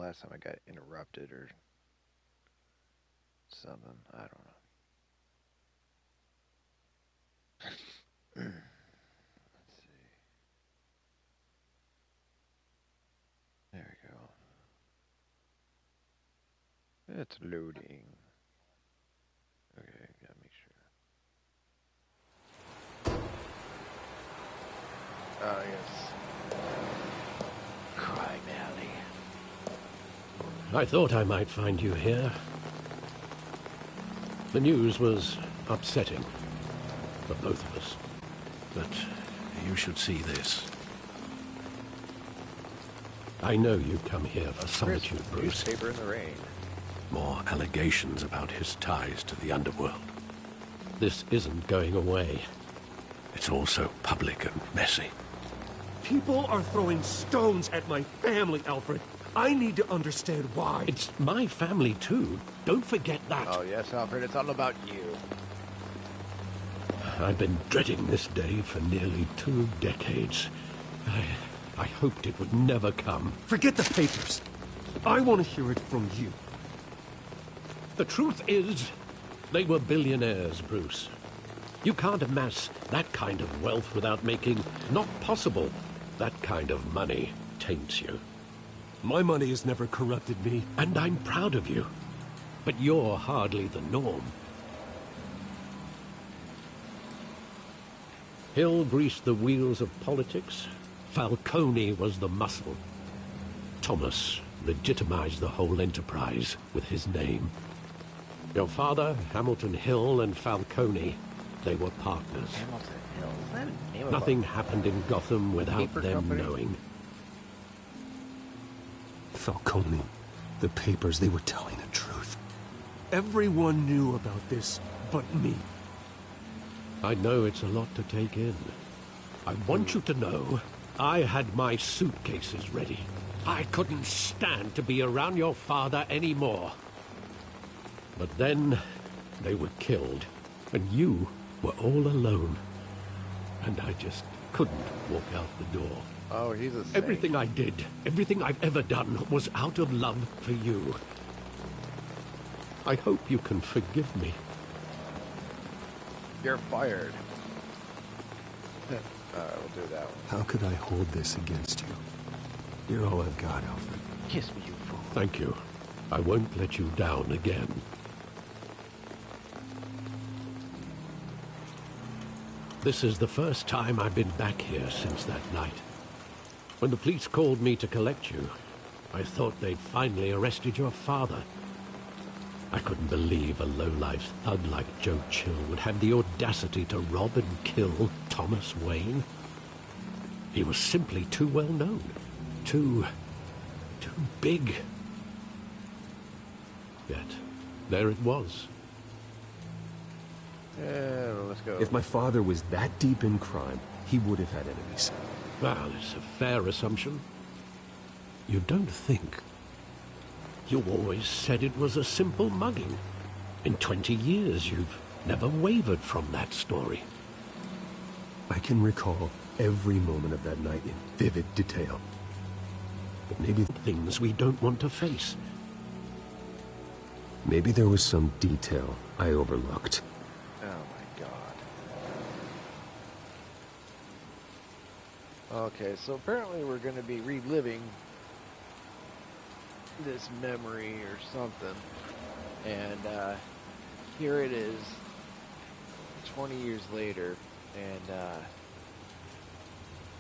last time I got interrupted or something. I don't know. Let's see. There we go. It's loading. Okay, gotta make sure. Yes. Crime Alley. I thought I might find you here. The news was upsetting for both of us. But you should see this. I know you come here for solitude, Bruce. Newspaper in the rain. More allegations about his ties to the underworld. This isn't going away. It's all so public and messy. People are throwing stones at my family, Alfred. I need to understand why. It's my family, too. Don't forget that. Oh, yes, Alfred, it's all about you. I've been dreading this day for nearly 2 decades. I hoped it would never come. Forget the papers. I want to hear it from you. The truth is, they were billionaires, Bruce. You can't amass that kind of wealth without making, not possible, that kind of money taints you. My money has never corrupted me. And I'm proud of you. But you're hardly the norm. Hill greased the wheels of politics. Falcone was the muscle. Thomas legitimized the whole enterprise with his name. Your father, Hamilton Hill, and Falcone, they were partners. Hamilton Hill? Is that a name of Nothing happened in Gotham without paper them company? knowing. Falcone, the papers, they were telling the truth. Everyone knew about this but me. I know it's a lot to take in. I want you to know I had my suitcases ready. I couldn't stand to be around your father anymore. But then they were killed, and you were all alone. And I just couldn't walk out the door. Oh, he's a saint. Everything I did, everything I've ever done, was out of love for you. I hope you can forgive me. You're fired. We'll do that one. How could I hold this against you? You're all I've got, Alfred. Kiss me, you fool. Thank you. I won't let you down again. This is the first time I've been back here since that night. When the police called me to collect you, I thought they'd finally arrested your father. I couldn't believe a low-life thug like Joe Chill would have the audacity to rob and kill Thomas Wayne. He was simply too well known. Too big. Yet, there it was. Yeah, let's go. If my father was that deep in crime, he would have had enemies. Well, it's a fair assumption. You don't think. You always said it was a simple mugging. In 20 years, you've never wavered from that story. I can recall every moment of that night in vivid detail. But maybe things we don't want to face. Maybe there was some detail I overlooked. Oh my god. Okay, so apparently we're going to be reliving this memory or something. And here it is, 20 years later, and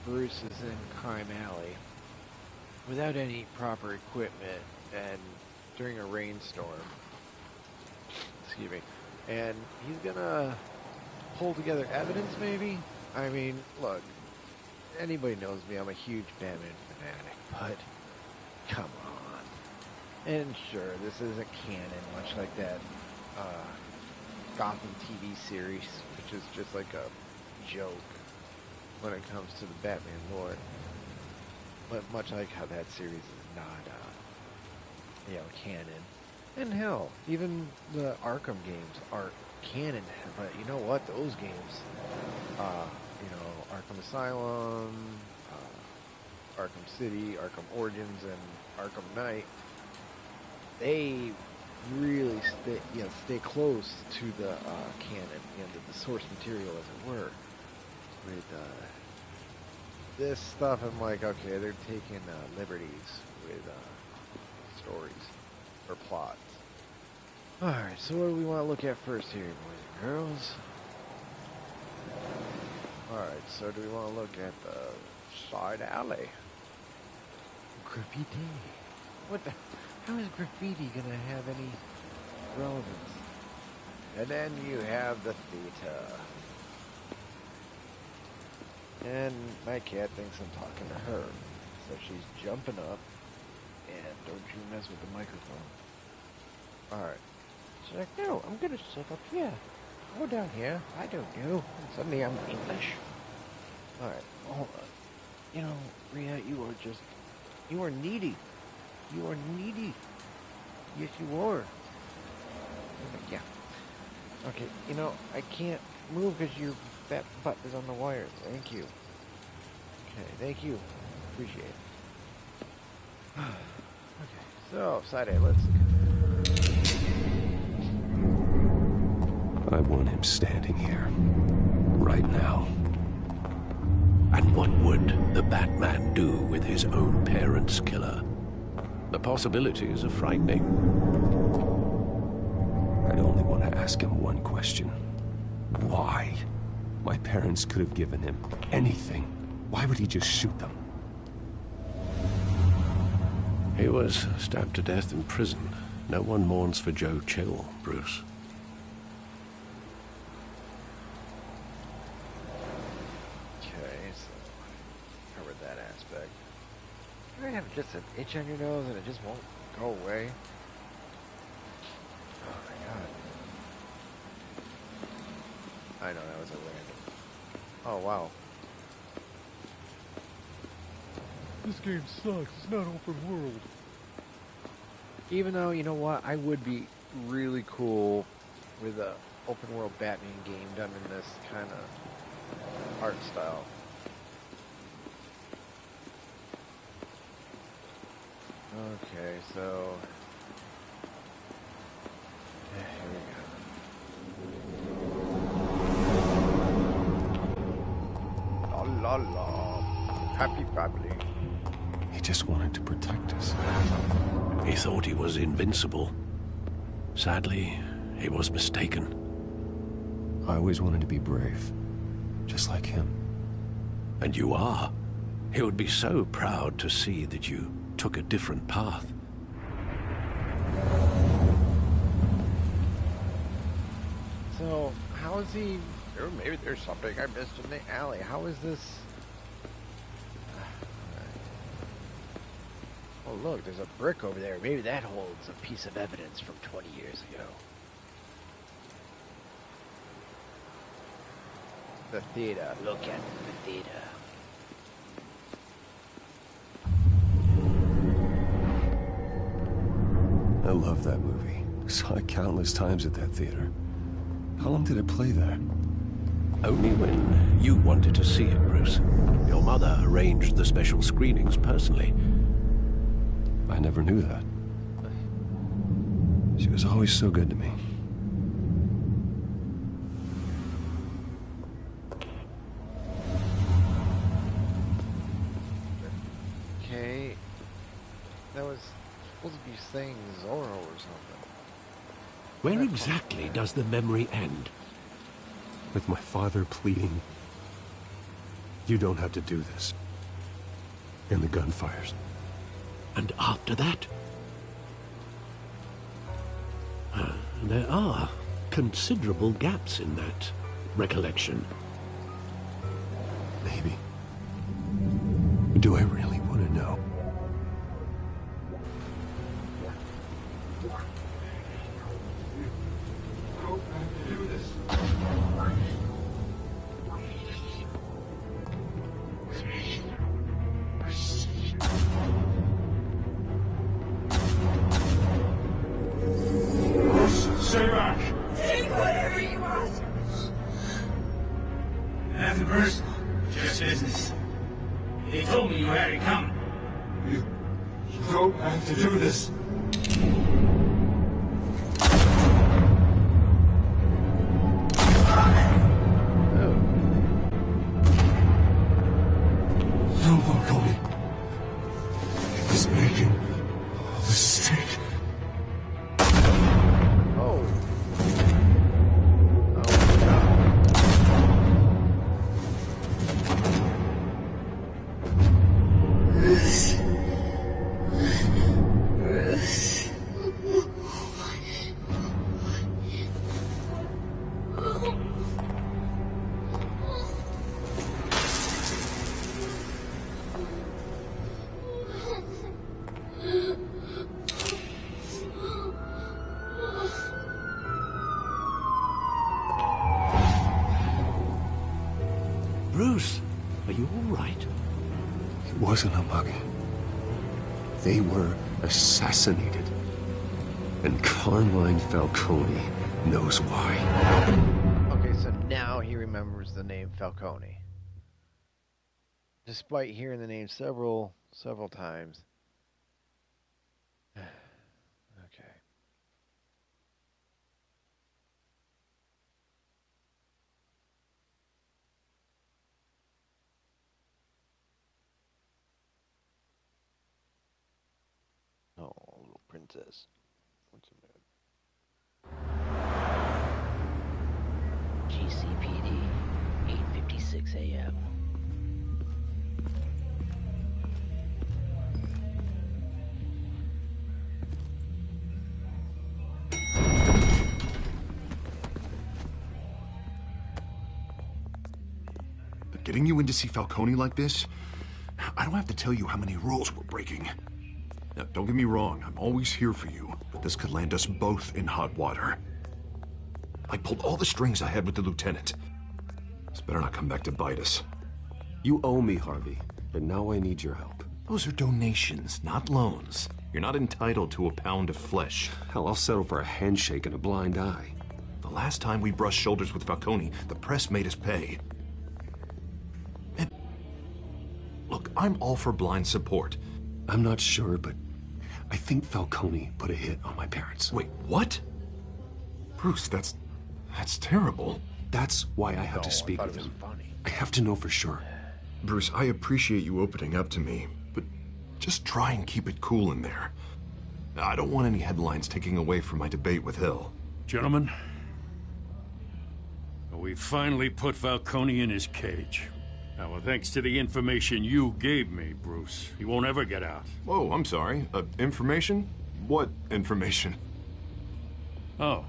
Bruce is in Crime Alley without any proper equipment and during a rainstorm. Excuse me. And he's gonna pull together evidence, maybe? I mean, look, anybody knows me, I'm a huge Batman fanatic, but come on. And sure, this isn't canon, much like that Gotham TV series, which is just like a joke when it comes to the Batman lore. But much like how that series is not, canon. And hell, even the Arkham games aren't canon, but you know what? Those games, Arkham Asylum, Arkham City, Arkham Origins, and Arkham Knight, they really stay close to the canon, the source material, as it were. With this stuff, I'm like, okay, they're taking liberties with stories or plots. Alright, so what do we want to look at first here, boys and girls? Alright, so do we want to look at the side alley? Graffiti. What the? How is graffiti gonna have any relevance? And then you have the theater. And my cat thinks I'm talking to her. So she's jumping up. And don't you mess with the microphone. Alright. She's like, no, I'm gonna sit up here. Go down here. I don't know. And suddenly I'm English. Alright, hold on. You know, Rhea, you are needy. You are needy. Yes, you are. Yeah. Okay, you know, I can't move because your fat butt is on the wires. Thank you. Okay, thank you. Appreciate it. Okay, so, side A, let's I want him standing here. Right now. And what would the Batman do with his own parents' killer? The possibilities are frightening. I'd only want to ask him one question. Why? My parents could have given him anything. Why would he just shoot them? He was stabbed to death in prison. No one mourns for Joe Chill, Bruce. You have just an itch on your nose and it just won't go away. Oh my god. I know that was a random. Oh wow. This game sucks. It's not open world. Even though, you know what, I would be really cool with a open world Batman game done in this kind of art style. Okay, so here we go. La la la. Happy family. He just wanted to protect us. He thought he was invincible. Sadly, he was mistaken. I always wanted to be brave. Just like him. And you are. He would be so proud to see that you took a different path. So, how is he... Or maybe there's something I missed in the alley. How is this... Oh, look, there's a brick over there. Maybe that holds a piece of evidence from 20 years ago. The theater. Look at the theater. I love that movie. Saw it countless times at that theater. How long did it play there? Only when you wanted to see it, Bruce. Your mother arranged the special screenings personally. I never knew that. She was always so good to me. Okay. That was supposed to be saying Zorro or something. Where exactly does the memory end? With my father pleading, "You don't have to do this." And the gunfires. And after that? There are considerable gaps in that recollection. Maybe. Do I really want to know? Stay back! Take whatever you want! Nothing personal, just business. They told me you had it coming. You don't have to do this. He's making a mistake. Oh. Oh my god. Bruce, are you all right? It wasn't a mug. They were assassinated. And Carmine Falcone knows why. Okay, so now he remembers the name Falcone. Despite hearing the name several times. Okay. Oh, little princess. What's the mood? GCPD, 8:56 a.m. But getting you in to see Falcone like this, I don't have to tell you how many rules we're breaking. Now, don't get me wrong, I'm always here for you, but this could land us both in hot water. I pulled all the strings I had with the lieutenant. This better not come back to bite us. You owe me, Harvey, and now I need your help. Those are donations, not loans. You're not entitled to a pound of flesh. Hell, I'll settle for a handshake and a blind eye. The last time we brushed shoulders with Falcone, the press made us pay. And look, I'm all for blind support. I'm not sure, but I think Falcone put a hit on my parents. Wait, what? Bruce, that's terrible. That's why I have to speak with him. I have to know for sure. Bruce, I appreciate you opening up to me, but just try and keep it cool in there. I don't want any headlines taking away from my debate with Hill. Gentlemen, we finally put Falcone in his cage. Now, well, thanks to the information you gave me, Bruce, he won't ever get out. Whoa, I'm sorry. Information? What information? Oh,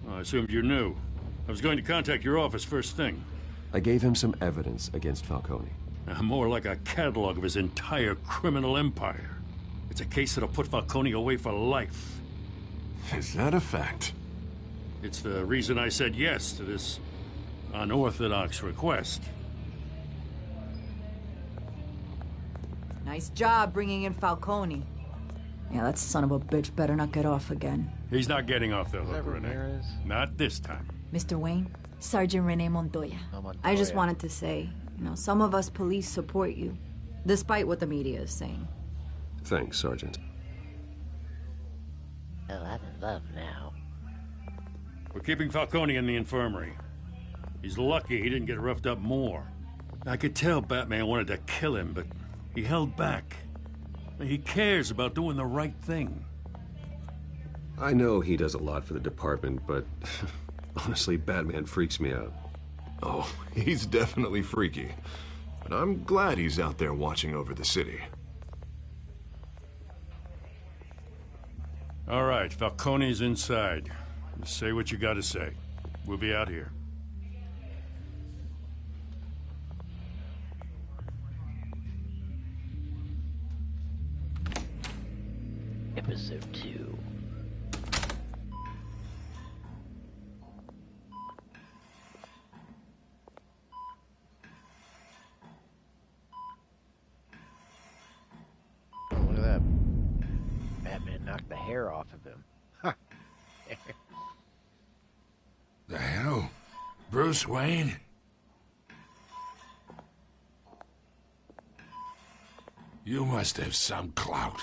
well, I assumed you knew. I was going to contact your office first thing. I gave him some evidence against Falcone. More like a catalog of his entire criminal empire. It's a case that'll put Falcone away for life. Is that a fact? It's the reason I said yes to this unorthodox request. Nice job bringing in Falcone. Yeah, that son of a bitch better not get off again. He's not getting off the Is that hook, Renee. Ramirez? Not this time. Mr. Wayne, Sergeant Renee Montoya. Oh, Montoya. I just wanted to say, some of us police support you, despite what the media is saying. Thanks, Sergeant. Oh, I'm in love now. We're keeping Falcone in the infirmary. He's lucky he didn't get roughed up more. I could tell Batman wanted to kill him, but he held back. He cares about doing the right thing. I know he does a lot for the department, but honestly, Batman freaks me out. Oh, he's definitely freaky. But I'm glad he's out there watching over the city. All right, Falcone's inside. Just say what you gotta say. We'll be out here. Episode 2. Look at that. Batman knocked the hair off of him. The hell? Bruce Wayne? You must have some clout.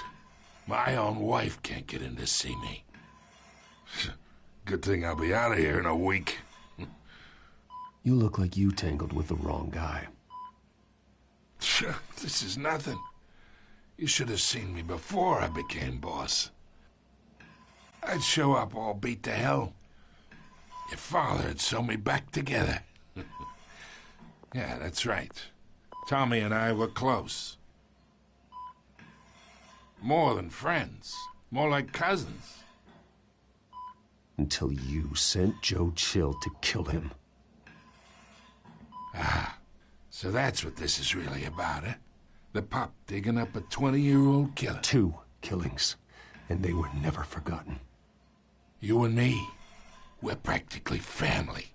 My own wife can't get in to see me. Good thing I'll be out of here in a week. You look like you tangled with the wrong guy. This is nothing. You should have seen me before I became boss. I'd show up all beat to hell. Your father had sew me back together. Yeah, that's right. Tommy and I were close. More than friends. More like cousins. Until you sent Joe Chill to kill him. Ah, so that's what this is really about, eh? The pup digging up a 20-year-old killer. 2 killings, and they were never forgotten. You and me, we're practically family.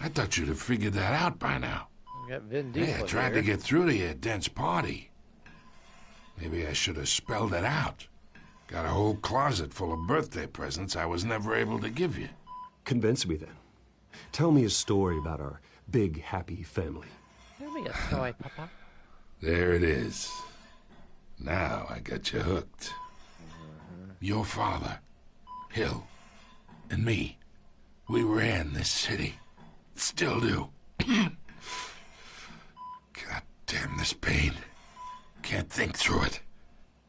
I thought you'd have figured that out by now. We got Vin Diesel. Yeah, I tried to get through to your dense party. Maybe I should have spelled it out. Got a whole closet full of birthday presents I was never able to give you. Convince me then. Tell me a story about our big, happy family. Tell me a story, Papa. There it is. Now I got you hooked. Your father, Hill, and me, we ran this city. Still do. God damn this pain. Can't think through it.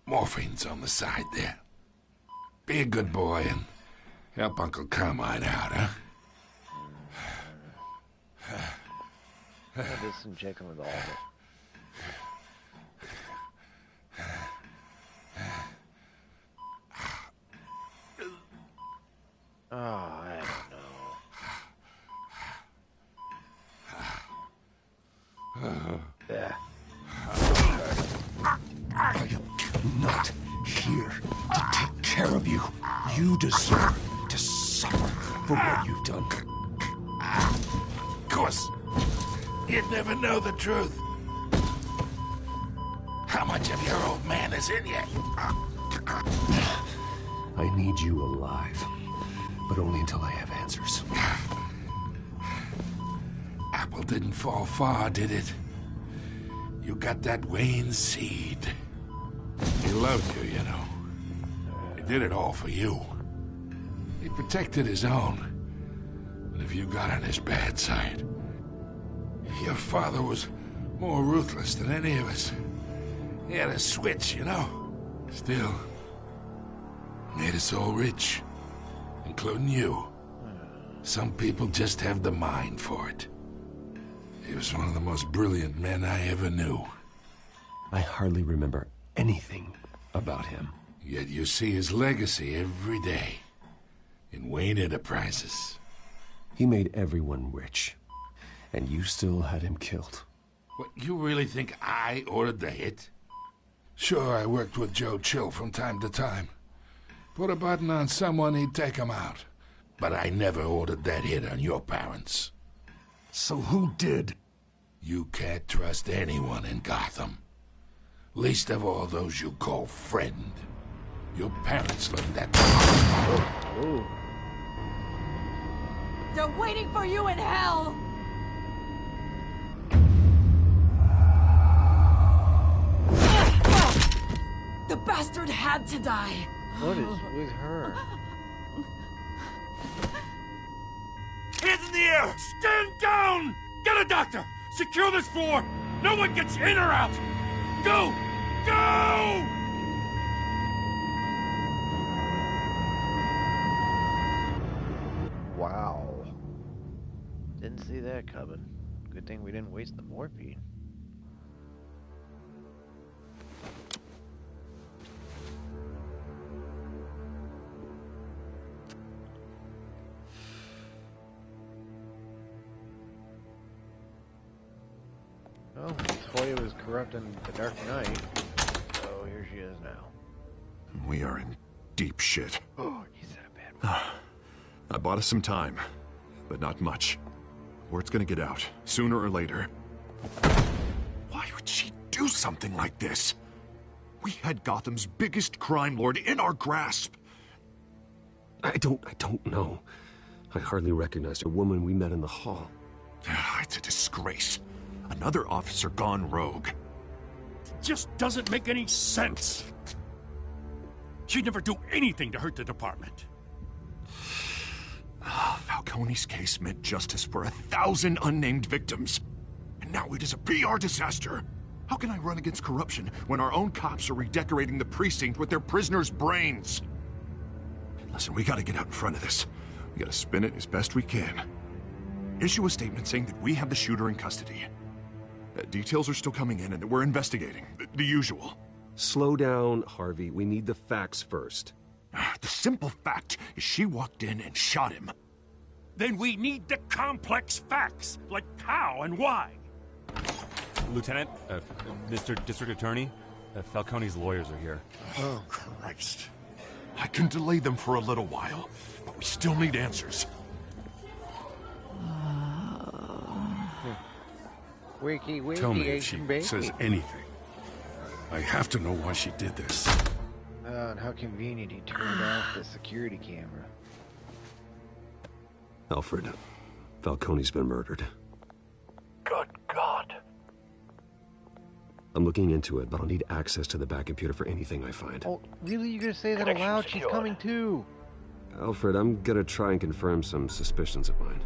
Morphine's on the side there. Be a good boy and help Uncle Carmine out, huh? I did some checking with all of it. Oh, I don't know. Yeah. I am not here to take care of you. You deserve to suffer for what you've done. Of course. You'd never know the truth. How much of your old man is in you? I need you alive, but only until I have answers. Apple didn't fall far, did it? You got that Wayne seed. He loved you, you know. He did it all for you. He protected his own. But if you got on his bad side, your father was more ruthless than any of us. He had a switch, you know. Still, made us all rich, including you. Some people just have the mind for it. He was one of the most brilliant men I ever knew. I hardly remember anything about him. Yet you see his legacy every day in Wayne Enterprises. He made everyone rich, and you still had him killed. What, you really think I ordered the hit? Sure, I worked with Joe Chill from time to time. Put a button on someone, he'd take him out. But I never ordered that hit on your parents. So who did? You can't trust anyone in Gotham. Least of all those you call friend. Your parents learned that. Ooh. They're waiting for you in hell! The bastard had to die. What is with her? Hands in the air! Stand down! Get a doctor! Secure this floor! No one gets in or out! Go! Go! Wow. Didn't see that coming. Good thing we didn't waste the morphine. Oh, Toya was corrupt in The Dark Knight, so here she is now. We are in deep shit. Oh, you said a bad word. I bought us some time, but not much. Word's gonna get out, sooner or later. Why would she do something like this? We had Gotham's biggest crime lord in our grasp. I don't know. I hardly recognized a woman we met in the hall. It's a disgrace. Another officer gone rogue. Just doesn't make any sense. She'd never do anything to hurt the department. Falcone's case meant justice for 1,000 unnamed victims. And now it is a PR disaster. How can I run against corruption when our own cops are redecorating the precinct with their prisoners' brains? Listen, we gotta get out in front of this. We gotta spin it as best we can. Issue a statement saying that we have the shooter in custody. Details are still coming in and that we're investigating. The usual. Slow down, Harvey. We need the facts first. The simple fact is she walked in and shot him. Then we need the complex facts, like how and why. Lieutenant, Mr. District Attorney, Falcone's lawyers are here. Oh, Christ. I can delay them for a little while, but we still need answers. Wakey, wakey, Tell me if she Asian baby. says anything. I have to know why she did this. And how convenient he turned off the security camera. Alfred, Falcone's been murdered. Good God. I'm looking into it, but I'll need access to the back computer for anything I find. Oh, really? You're gonna say that aloud? She's coming too. Alfred, I'm gonna try and confirm some suspicions of mine.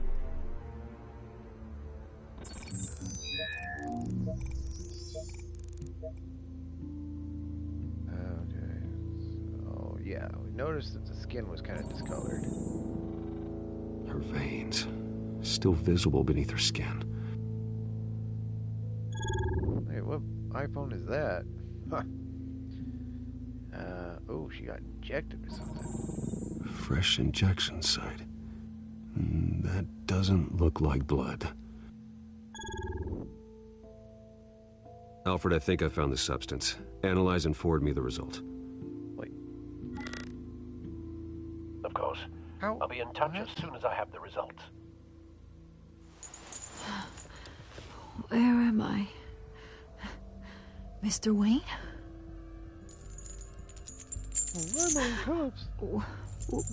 Okay. So, yeah, we noticed that the skin was kind of discolored. Her veins, still visible beneath her skin. Hey, what iPhone is that? Huh. Oh, she got injected or something. Fresh injection site. That doesn't look like blood. Alfred, I think I found the substance. Analyze and forward me the result. Wait. Of course. How? I'll be in touch as soon as I have the results. Where am I? Mr. Wayne?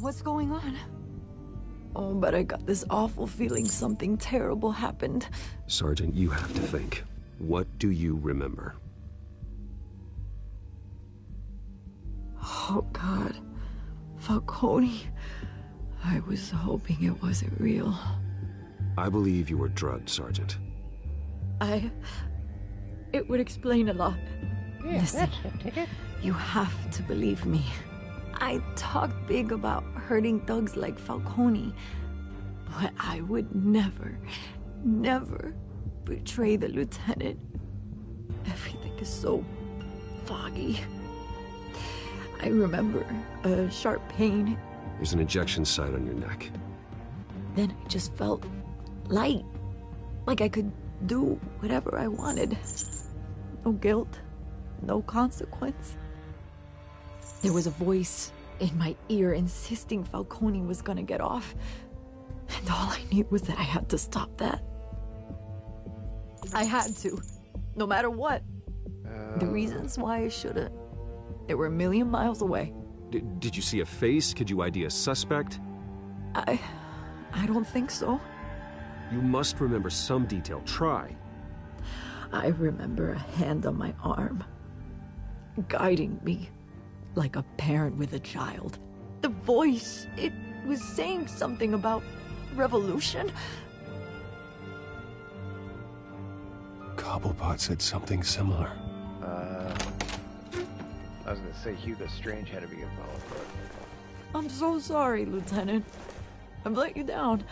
What's going on? Oh, but I got this awful feeling something terrible happened. Sergeant, you have to think. What do you remember? Oh, God. Falcone. I was hoping it wasn't real. I believe you were drugged, Sergeant. It would explain a lot. Yeah, Listen, you have to believe me. I talk big about hurting thugs like Falcone, but I would never, never betray the lieutenant. Everything is so foggy. I remember a sharp pain. There's an injection site on your neck. Then I just felt light, like I could do whatever I wanted. No guilt, no consequence. There was a voice in my ear insisting Falcone was gonna get off. And all I knew was that I had to stop that. I had to, no matter what. The reasons why I shouldn't, they were a million miles away. Did you see a face? Could you ID a suspect? I don't think so. You must remember some detail. Try. I remember a hand on my arm, guiding me like a parent with a child. The voice, it was saying something about revolution. Cobblepot said something similar. I was gonna say Hugo Strange had to be involved, but... I'm so sorry, Lieutenant. I've let you down.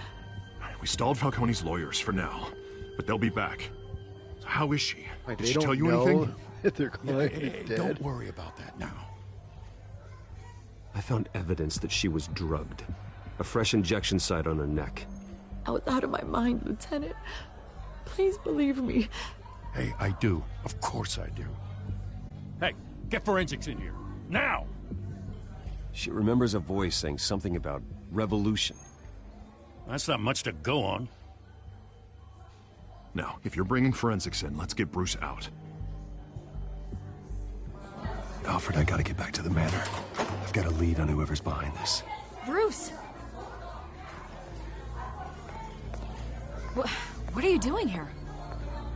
We stalled Falcone's lawyers for now, but they'll be back. So how is she? Wait, Did they she don't tell you know anything? that their client is dead? Don't worry about that now. I found evidence that she was drugged. A fresh injection site on her neck. I was out of my mind, Lieutenant. Please believe me. Hey, I do. Of course I do. Hey, get forensics in here. Now! She remembers a voice saying something about revolution. That's not much to go on. Now, if you're bringing forensics in, let's get Bruce out. Alfred, I gotta get back to the manor. I've got a lead on whoever's behind this. Bruce! What are you doing here?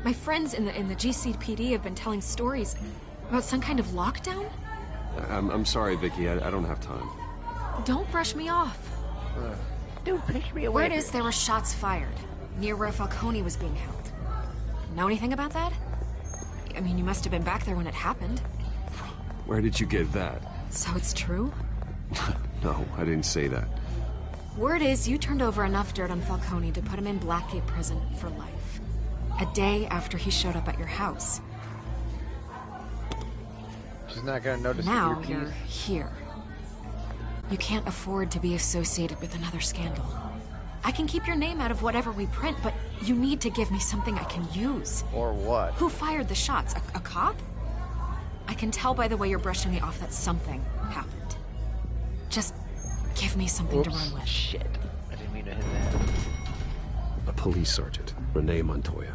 My friends in the GCPD have been telling stories about some kind of lockdown? I'm sorry, Vicky. I don't have time. Don't brush me off. Don't push me away. Word is there were shots fired near where Falcone was being held. Know anything about that? I mean, you must have been back there when it happened. Where did you get that? So it's true? No, I didn't say that. Word is you turned over enough dirt on Falcone to put him in Blackgate Prison for life. A day after he showed up at your house. She's not gonna notice Now the you're earpiece. here. You can't afford to be associated with another scandal. I can keep your name out of whatever we print, but you need to give me something I can use. Or what? Who fired the shots? A cop? I can tell by the way you're brushing me off that something happened. Just give me something to run with. Shit. I didn't mean to hit that. A police sergeant, Renee Montoya.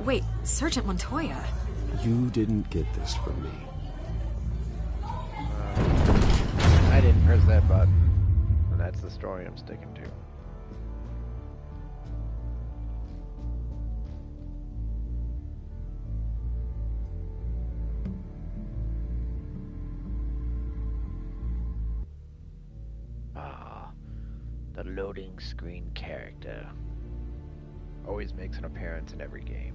Wait, Sergeant Montoya? You didn't get this from me. I didn't press that button. And that's the story I'm sticking to. Ah, the loading screen character. Always makes an appearance in every game.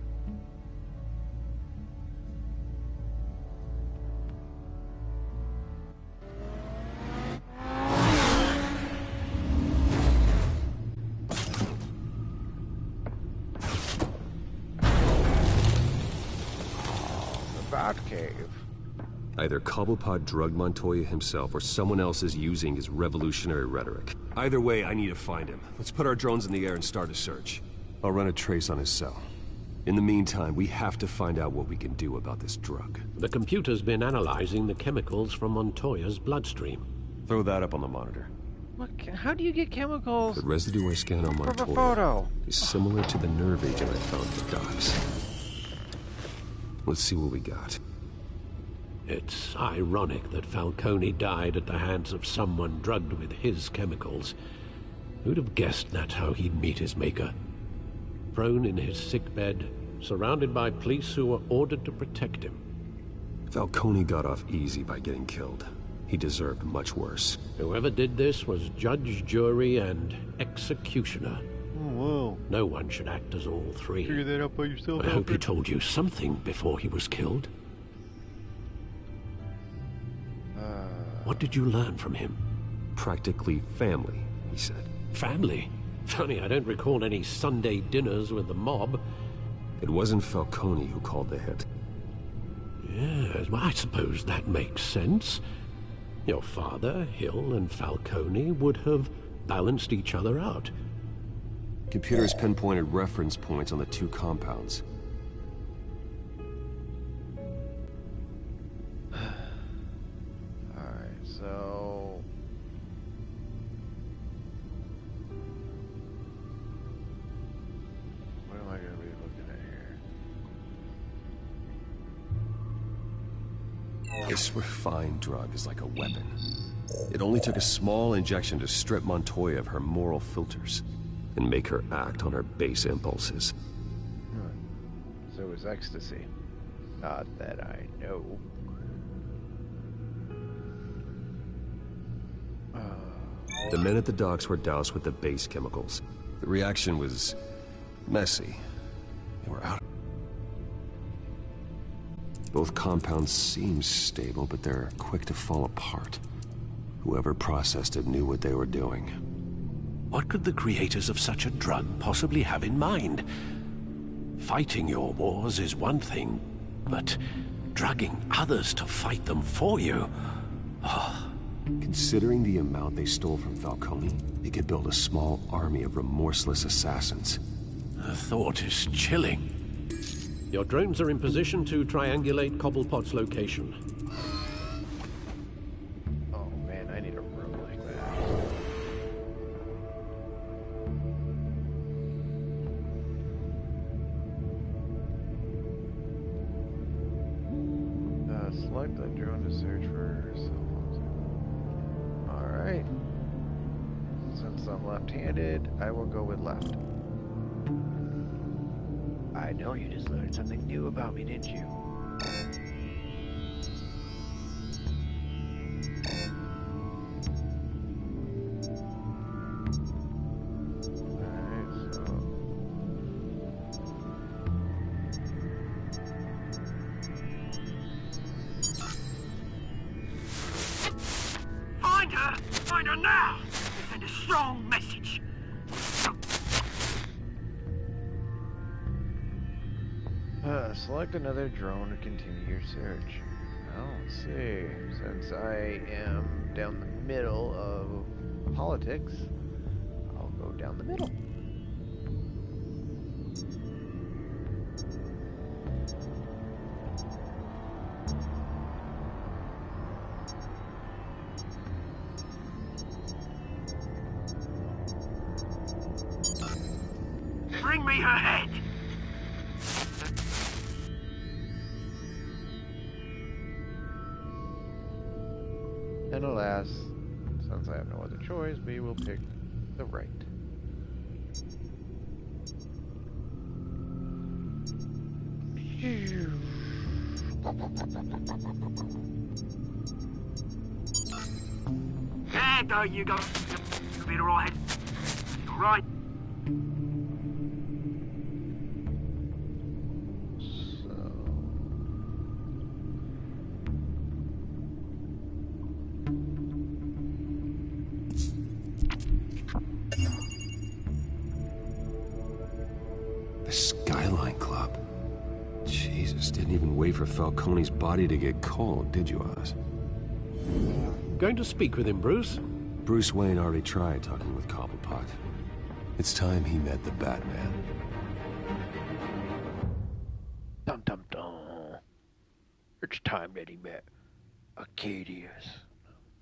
Cave. Either Cobblepot drugged Montoya himself or someone else is using his revolutionary rhetoric. Either way, I need to find him. Let's put our drones in the air and start a search. I'll run a trace on his cell. In the meantime, we have to find out what we can do about this drug. The computer's been analyzing the chemicals from Montoya's bloodstream. Throw that up on the monitor. How do you get chemicals? The residue I scanned on from a Montoya photo is similar to the nerve agent I found at the docks. Let's see what we got. It's ironic that Falcone died at the hands of someone drugged with his chemicals. Who'd have guessed that's how he'd meet his maker? Prone in his sickbed, surrounded by police who were ordered to protect him. Falcone got off easy by getting killed. He deserved much worse. Whoever did this was judge, jury, and executioner. Oh, wow. No one should act as all three. Figure that out by yourself, I hope he Alfred. told you something before he was killed. What did you learn from him? Practically family, he said. Family? Funny, I don't recall any Sunday dinners with the mob. It wasn't Falcone who called the hit. Yes, well, I suppose that makes sense. Your father, Hill, and Falcone would have balanced each other out. Computers pinpointed reference points on the two compounds. Alright, so... what am I going to be looking at here? This refined drug is like a weapon. It only took a small injection to strip Montoya of her moral filters and make her act on her base impulses. So it was ecstasy. Not that I know. The men at the docks were doused with the base chemicals. The reaction was messy. They were out. Both compounds seem stable, but they're quick to fall apart. Whoever processed it knew what they were doing. What could the creators of such a drug possibly have in mind? Fighting your wars is one thing, but drugging others to fight them for you... Oh. Considering the amount they stole from Falcone, they could build a small army of remorseless assassins. The thought is chilling. Your drones are in position to triangulate Cobblepot's location. Oh man, I need a room like that. Select the drone to search for someone. Alright. Since I'm left-handed, I will go with left. I know you just learned something new about me, didn't you? Alright, so... find her now to send a strong message. Select another drone to continue your search. Well, let's see. Since I am down the middle of politics, I'll go down the middle. Bring me her head. And alas, since I have no other choice, we will pick the right. There you go. You'll be alright. Alright. The Skyline Club. Jesus, didn't even wait for Falcone's body to get cold, did you, Oz? Going to speak with him, Bruce? Bruce Wayne already tried talking with Cobblepot. It's time he met the Batman. Dum dum dum. It's time that he met Acadius.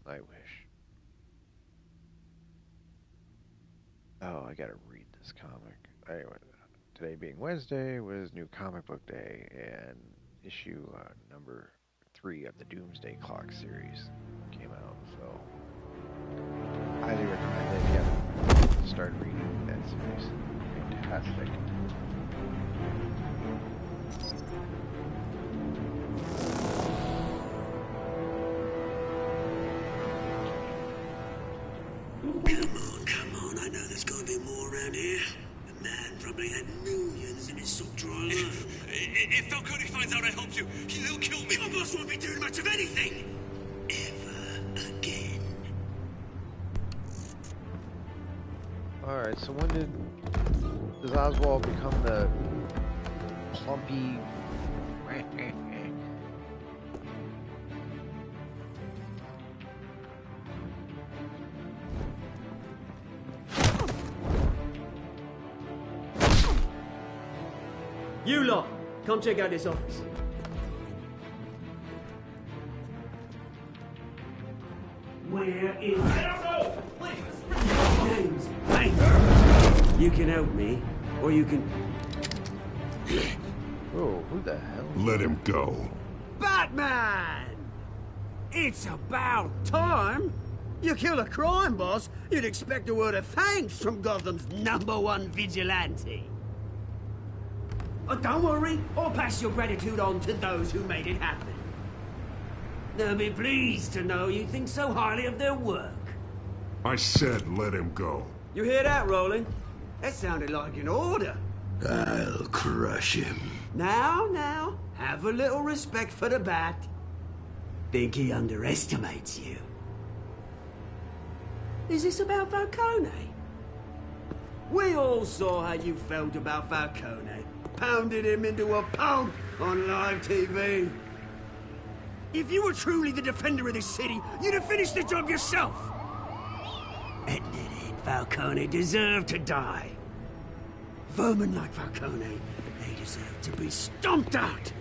I wish. Oh, I gotta read this comic. Anyway, today being Wednesday was New Comic Book Day, and issue number 3 of the Doomsday Clock series came out, so highly recommend it if you haven't started reading that series. Fantastic. Come on, I know there's gonna be more around here. The man probably had millions in his sock drawer alone. If Falcone finds out I helped you, he'll kill me. Your boss won't be doing much of anything. Ever again. Alright, so when does Oswald become the plumpy... You lot, come check out this office. Where is... I don't know! Please! James, hey! You can help me, or you can... Oh, who the hell? Let him go. Batman! It's about time! You kill a crime boss, you'd expect a word of thanks from Gotham's #1 vigilante. But don't worry, I'll pass your gratitude on to those who made it happen. They'll be pleased to know you think so highly of their work. I said let him go. You hear that, Roland? That sounded like an order. I'll crush him. Now, have a little respect for the Bat. Think he underestimates you. Is this about Falcone? We all saw how you felt about Falcone. Pounded him into a pulp on live TV. If you were truly the defender of this city, you'd have finished the job yourself. Admit it, Falcone deserved to die. Vermin like Falcone, they deserve to be stomped out.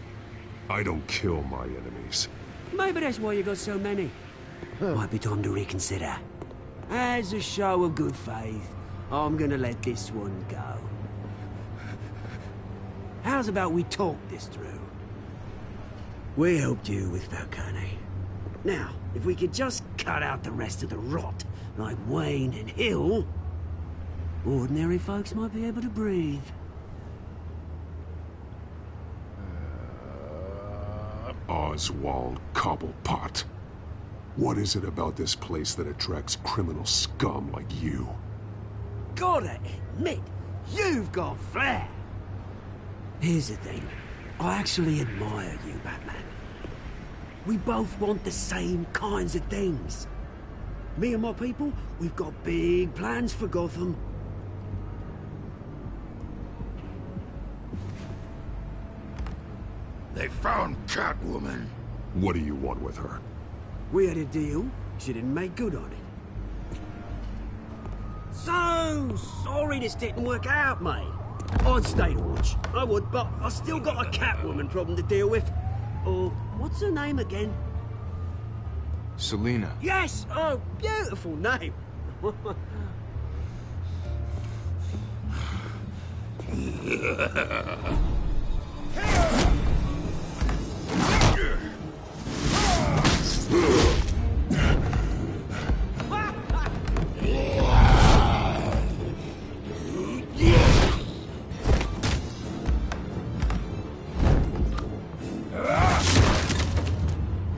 I don't kill my enemies. Maybe that's why you got so many. Might be time to reconsider. As a show of good faith, I'm gonna let this one go. How's about we talk this through? We helped you with Falcone. Now, if we could just cut out the rest of the rot, like Wayne and Hill, ordinary folks might be able to breathe. Oswald Cobblepot. What is it about this place that attracts criminal scum like you? Gotta admit, you've got flair. Here's the thing. I actually admire you, Batman. We both want the same kinds of things. Me and my people, we've got big plans for Gotham. They found Catwoman. What do you want with her? We had a deal. She didn't make good on it. So sorry this didn't work out, mate. I'd stay to watch. I would, but I still got a Catwoman problem to deal with. Oh, what's her name again? Selina. Yes! Oh, beautiful name.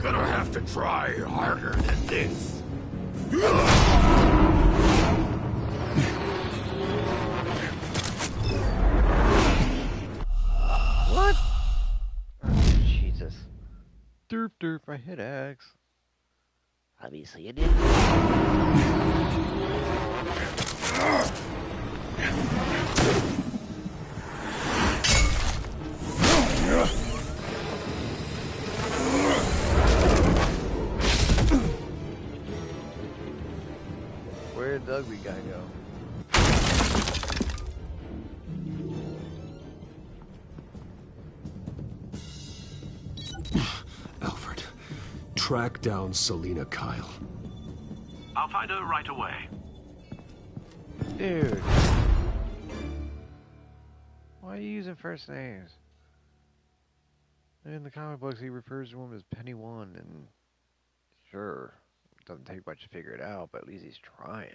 Gonna have to try harder than this. What? Oh, Jesus. Derp derp, I hit X. Obviously you did. Where did the ugly guy go? Alfred, track down Selina Kyle. I'll find her right away. Dude. Why are you using first names? In the comic books, he refers to him as Penny One, and sure, it doesn't take much to figure it out, but at least he's trying.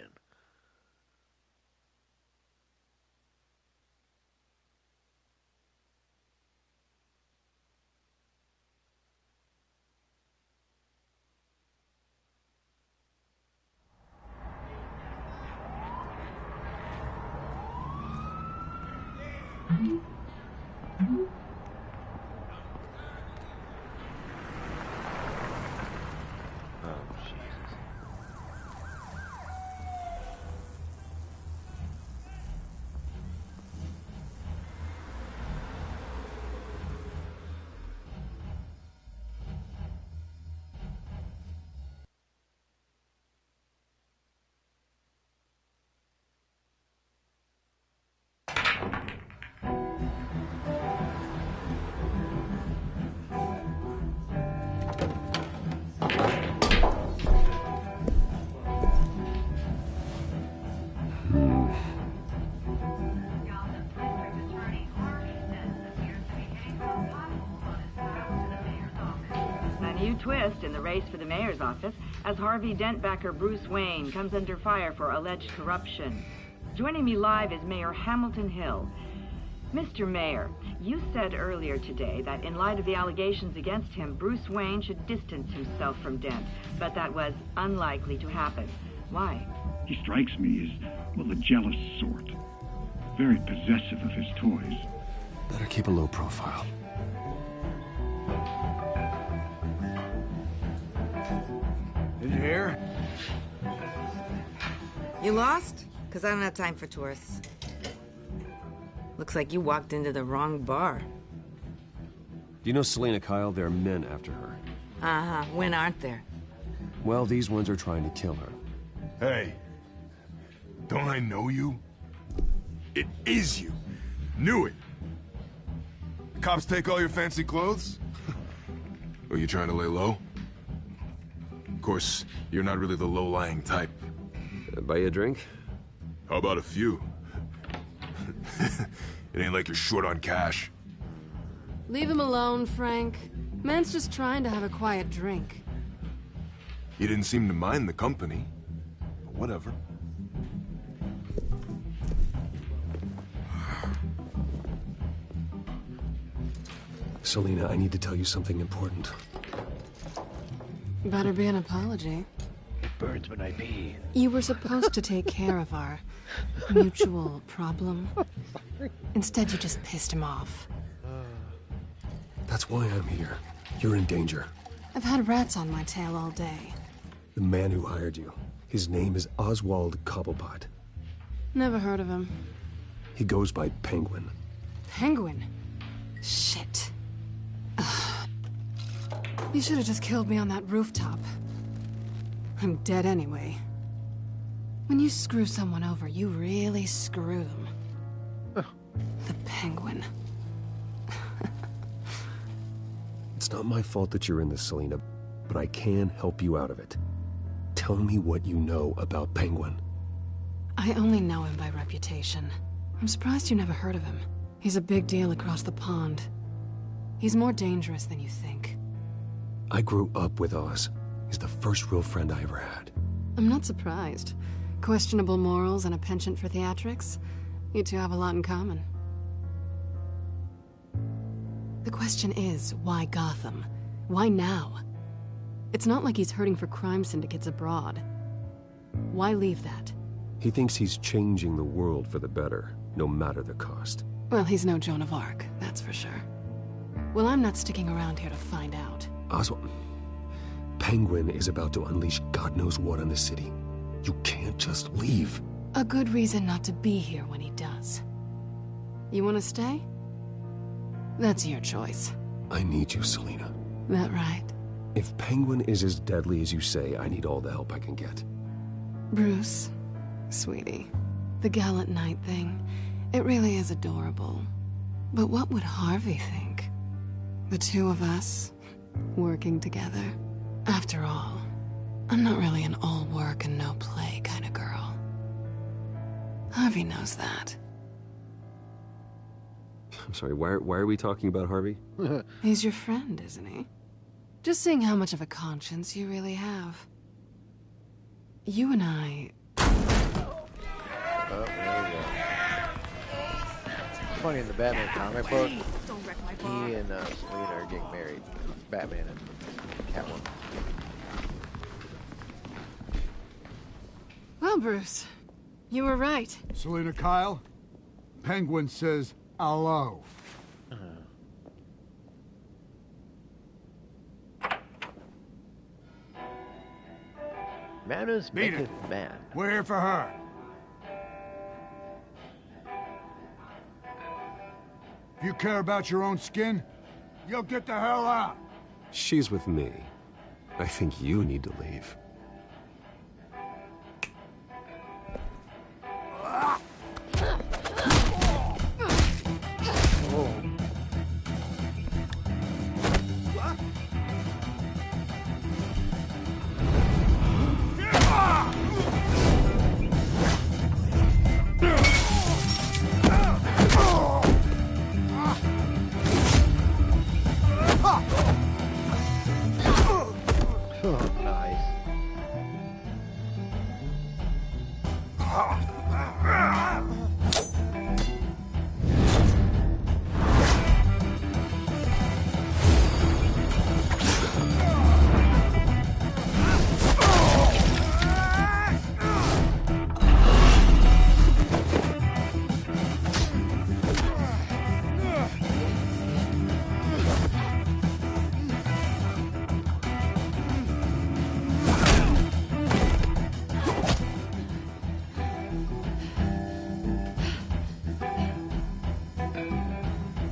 Twist in the race for the mayor's office as Harvey Dent-backer Bruce Wayne comes under fire for alleged corruption. Joining me live is Mayor Hamilton Hill. Mr. Mayor, you said earlier today that in light of the allegations against him, Bruce Wayne should distance himself from Dent, but that was unlikely to happen. Why? He strikes me as, well, a jealous sort. Very possessive of his toys. Better keep a low profile. Did you hear? You lost? Because I don't have time for tourists. Looks like you walked into the wrong bar. Do you know Selina Kyle? There are men after her. Uh-huh. When aren't there? Well, these ones are trying to kill her. Hey, don't I know you? It is you. Knew it. The cops take all your fancy clothes? Are you trying to lay low? Of course, you're not really the low-lying type. Buy you a drink? How about a few? It ain't like you're short on cash. Leave him alone, Frank. Man's just trying to have a quiet drink. You didn't seem to mind the company. But whatever. Selina, I need to tell you something important. Better be an apology. It burns when I pee. You were supposed to take care of our mutual problem. Instead, you just pissed him off. That's why I'm here. You're in danger. I've had rats on my tail all day. The man who hired you. His name is Oswald Cobblepot. Never heard of him. He goes by Penguin. Penguin? Shit. Ugh. You should have just killed me on that rooftop. I'm dead anyway. When you screw someone over, you really screw them. The Penguin. It's not my fault that you're in this, Selina, but I can help you out of it. Tell me what you know about Penguin. I only know him by reputation. I'm surprised you never heard of him. He's a big deal across the pond. He's more dangerous than you think. I grew up with Oz. He's the first real friend I ever had. I'm not surprised. Questionable morals and a penchant for theatrics. You two have a lot in common. The question is, why Gotham? Why now? It's not like he's hurting for crime syndicates abroad. Why leave that? He thinks he's changing the world for the better, no matter the cost. Well, he's no Joan of Arc, that's for sure. Well, I'm not sticking around here to find out. Oswald, Penguin is about to unleash God knows what on the city. You can't just leave. A good reason not to be here when he does. You want to stay? That's your choice. I need you, Selina. That right? If Penguin is as deadly as you say, I need all the help I can get. Bruce, sweetie, the gallant knight thing, it really is adorable. But what would Harvey think? The two of us, working together. After all, I'm not really an all work and no play kind of girl. Harvey knows that. I'm sorry, why are we talking about Harvey? He's your friend, isn't he? Just seeing how much of a conscience you really have. You and I... Oh, there we go. Funny, in the Batman comic book, he and Selina are getting married. Batman and Catwoman. Well, Bruce, you were right. Selina Kyle, Penguin says hello. Manners maketh man. We're here for her. If you care about your own skin, you'll get the hell out. She's with me. I think you need to leave.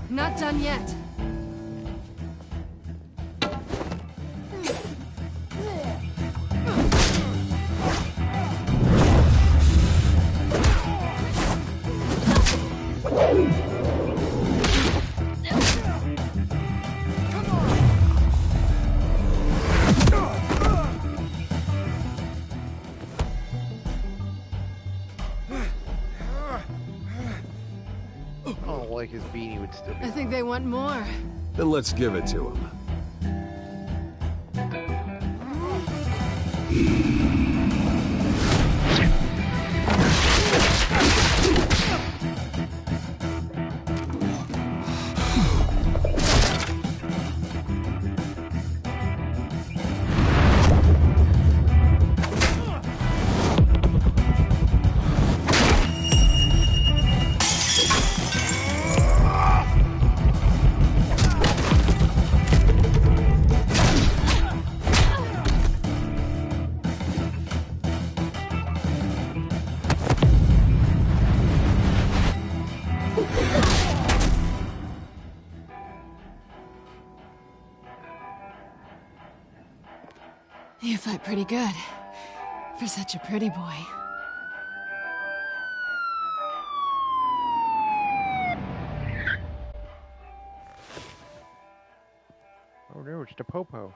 Not done yet. Oh, like his beanie would still be. I think they want more. Then let's give it to him. You fight pretty good. For such a pretty boy. Oh no, it's the Popo.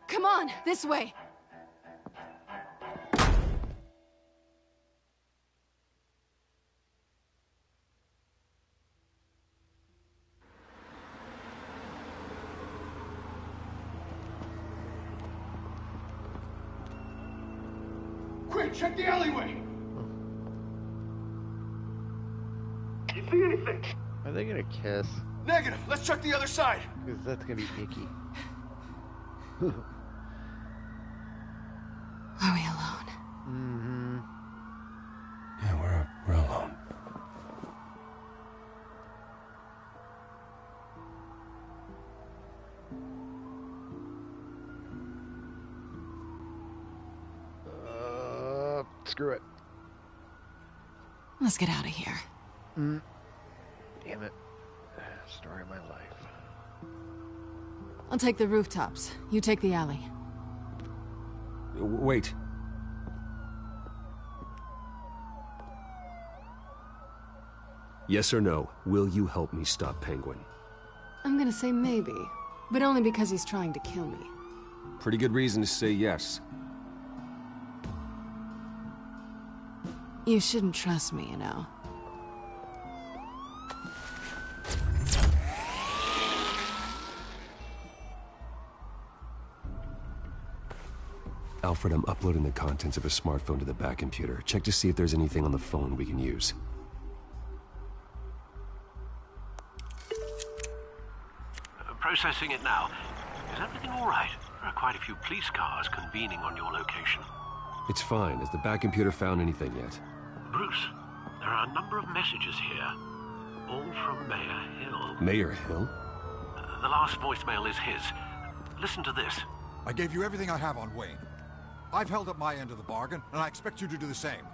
Come on, this way. Quick, check the alleyway! You see anything? Are they gonna kiss? Negative. Let's check the other side. Because that's gonna be icky. Are we alone? Mm-hmm. Yeah, we're alone. Screw it. Let's get out of here. Damn it. Story of my life. I'll take the rooftops. You take the alley. Wait. Yes or no, will you help me stop Penguin? I'm gonna say maybe, but only because he's trying to kill me. Pretty good reason to say yes. You shouldn't trust me, you know. Alfred, I'm uploading the contents of a smartphone to the back computer. Check to see if there's anything on the phone we can use. Processing it now. Is everything all right? There are quite a few police cars convening on your location. It's fine. Has the back computer found anything yet? Bruce, there are a number of messages here. All from Mayor Hill. Mayor Hill? The last voicemail is his. Listen to this. I gave you everything I have on Wayne. I've held up my end of the bargain, and I expect you to do the same.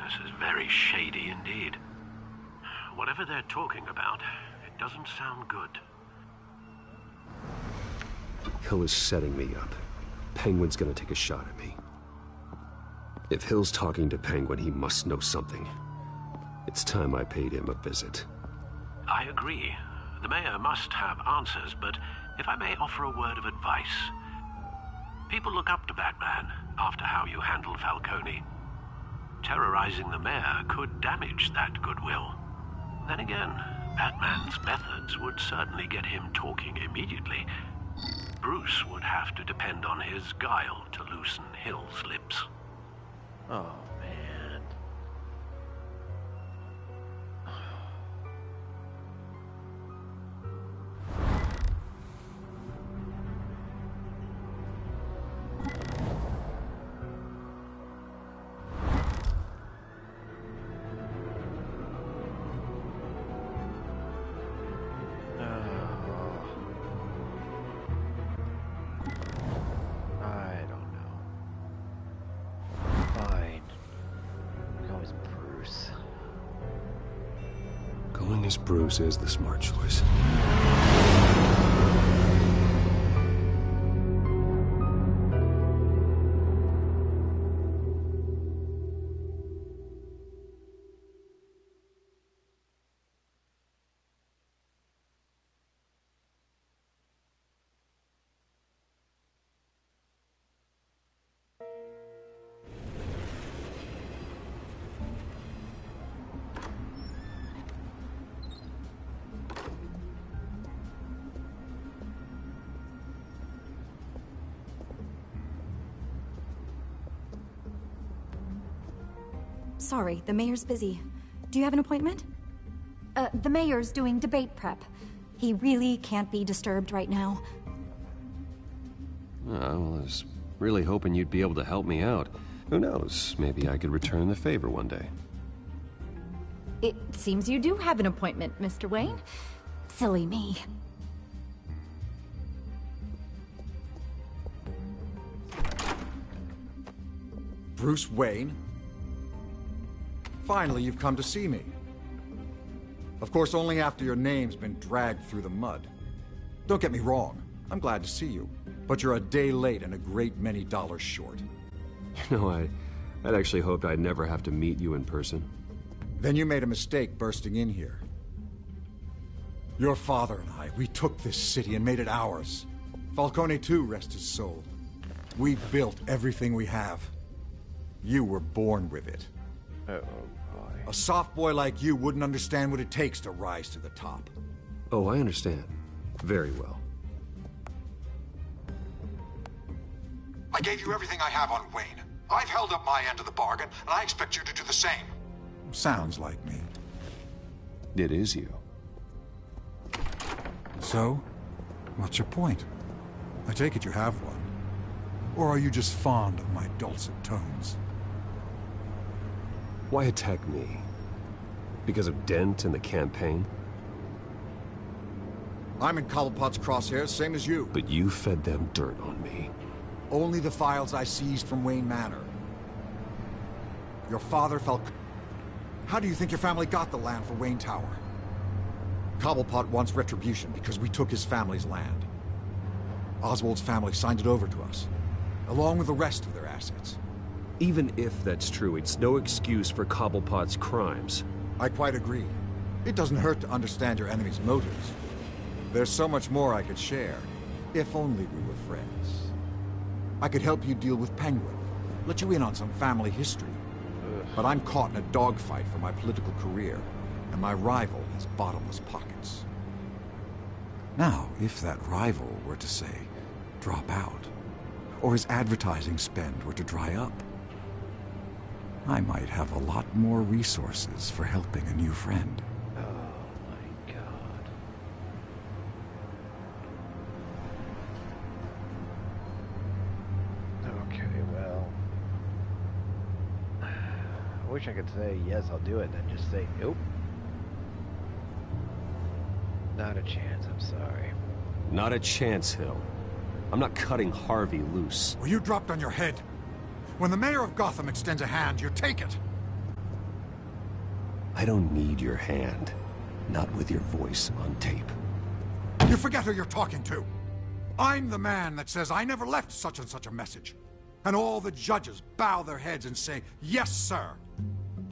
This is very shady indeed. Whatever they're talking about, it doesn't sound good. Hill is setting me up. Penguin's gonna take a shot at me. If Hill's talking to Penguin, he must know something. It's time I paid him a visit. I agree. The mayor must have answers, but if I may offer a word of advice. People look up to Batman after how you handled Falcone. Terrorizing the mayor could damage that goodwill. Then again, Batman's methods would certainly get him talking immediately. Bruce would have to depend on his guile to loosen Hill's lips. Oh, man. Going as Bruce is the smart choice. Sorry, the mayor's busy. Do you have an appointment? The mayor's doing debate prep. He really can't be disturbed right now. I was really hoping you'd be able to help me out. Who knows, maybe I could return the favor one day. It seems you do have an appointment, Mr. Wayne. Silly me. Bruce Wayne? Finally, you've come to see me. Of course, only after your name's been dragged through the mud. Don't get me wrong, I'm glad to see you. But you're a day late and a great many dollars short. You know, I'd actually hoped I'd never have to meet you in person. Then you made a mistake bursting in here. Your father and I, we took this city and made it ours. Falcone too, rest his soul. We built everything we have. You were born with it. Oh, boy. A soft boy like you wouldn't understand what it takes to rise to the top. Oh, I understand. Very well. I gave you everything I have on Wayne. I've held up my end of the bargain, and I expect you to do the same. Sounds like me. It is you. So, what's your point? I take it you have one. Or are you just fond of my dulcet tones? Why attack me? Because of Dent and the campaign? I'm in Cobblepot's crosshairs, same as you. But you fed them dirt on me. Only the files I seized from Wayne Manor. Your father felt... How do you think your family got the land for Wayne Tower? Cobblepot wants retribution because we took his family's land. Oswald's family signed it over to us, along with the rest of their assets. Even if that's true, it's no excuse for Cobblepot's crimes. I quite agree. It doesn't hurt to understand your enemy's motives. There's so much more I could share, if only we were friends. I could help you deal with Penguin, let you in on some family history. But I'm caught in a dogfight for my political career, and my rival has bottomless pockets. Now, if that rival were to say, drop out, or his advertising spend were to dry up, I might have a lot more resources for helping a new friend. Oh my god. Okay, well... I wish I could say, yes, I'll do it, and then just say, nope. Not a chance, I'm sorry. Not a chance, Hill. I'm not cutting Harvey loose. Well, you dropped on your head. When the mayor of Gotham extends a hand, you take it. I don't need your hand. Not with your voice on tape. You forget who you're talking to. I'm the man that says I never left such and such a message. And all the judges bow their heads and say, yes, sir.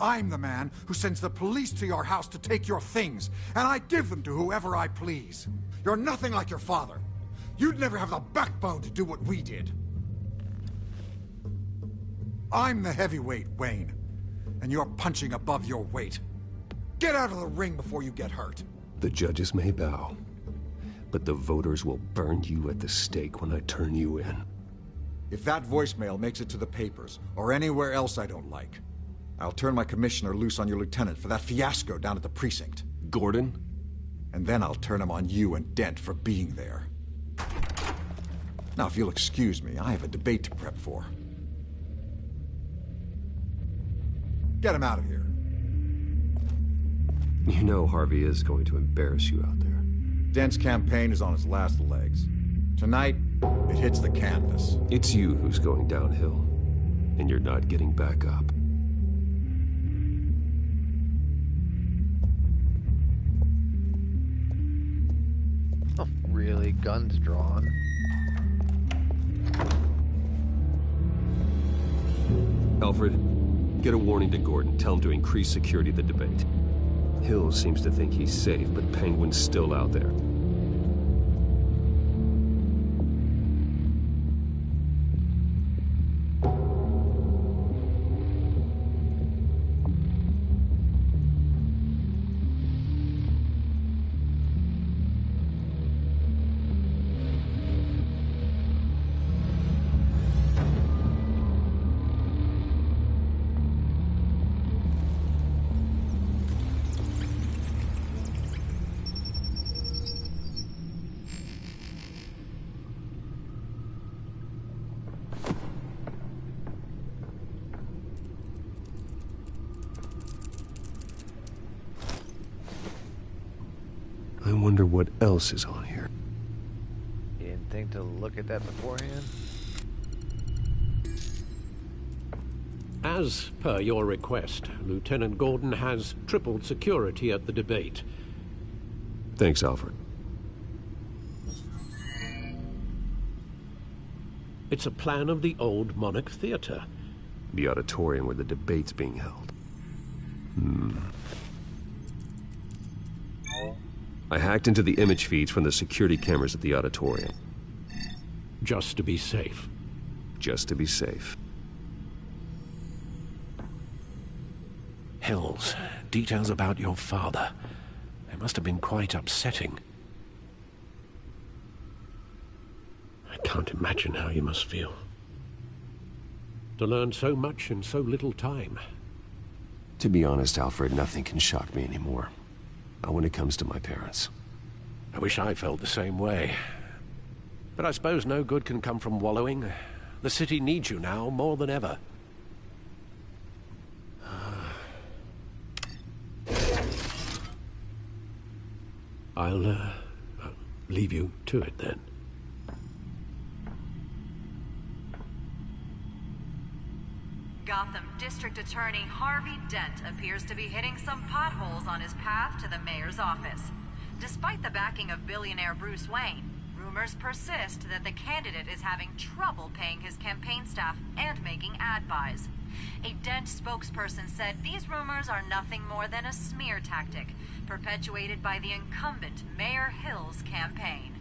I'm the man who sends the police to your house to take your things, and I give them to whoever I please. You're nothing like your father. You'd never have the backbone to do what we did. I'm the heavyweight, Wayne, and you're punching above your weight. Get out of the ring before you get hurt. The judges may bow, but the voters will burn you at the stake when I turn you in. If that voicemail makes it to the papers, or anywhere else I don't like, I'll turn my commissioner loose on your lieutenant for that fiasco down at the precinct. Gordon? And then I'll turn him on you and Dent for being there. Now, if you'll excuse me, I have a debate to prep for. Get him out of here. You know Harvey is going to embarrass you out there. Dent's campaign is on its last legs. Tonight, it hits the canvas. It's you who's going downhill, and you're not getting back up. Oh, really? Guns drawn? Alfred, get a warning to Gordon. Tell him to increase security at the debate. Hill seems to think he's safe, but Penguin's still out there. I wonder what else is on here. You didn't think to look at that beforehand? As As per your request, Lieutenant Gordon has tripled security at the debate. Thanks, Alfred. It's a plan of the old Monarch Theater. The auditorium where the debate's being held. I hacked into the image feeds from the security cameras at the auditorium. Just to be safe. Just to be safe. Hills, details about your father. They must have been quite upsetting. I can't imagine how you must feel. To learn so much in so little time. To be honest, Alfred, nothing can shock me anymore. Not when it comes to my parents. I wish I felt the same way. But I suppose no good can come from wallowing. The city needs you now more than ever. I'll leave you to it then. Gotham District Attorney Harvey Dent appears to be hitting some potholes on his path to the mayor's office. Despite the backing of billionaire Bruce Wayne, rumors persist that the candidate is having trouble paying his campaign staff and making ad buys. A Dent spokesperson said these rumors are nothing more than a smear tactic, perpetuated by the incumbent Mayor Hill's campaign.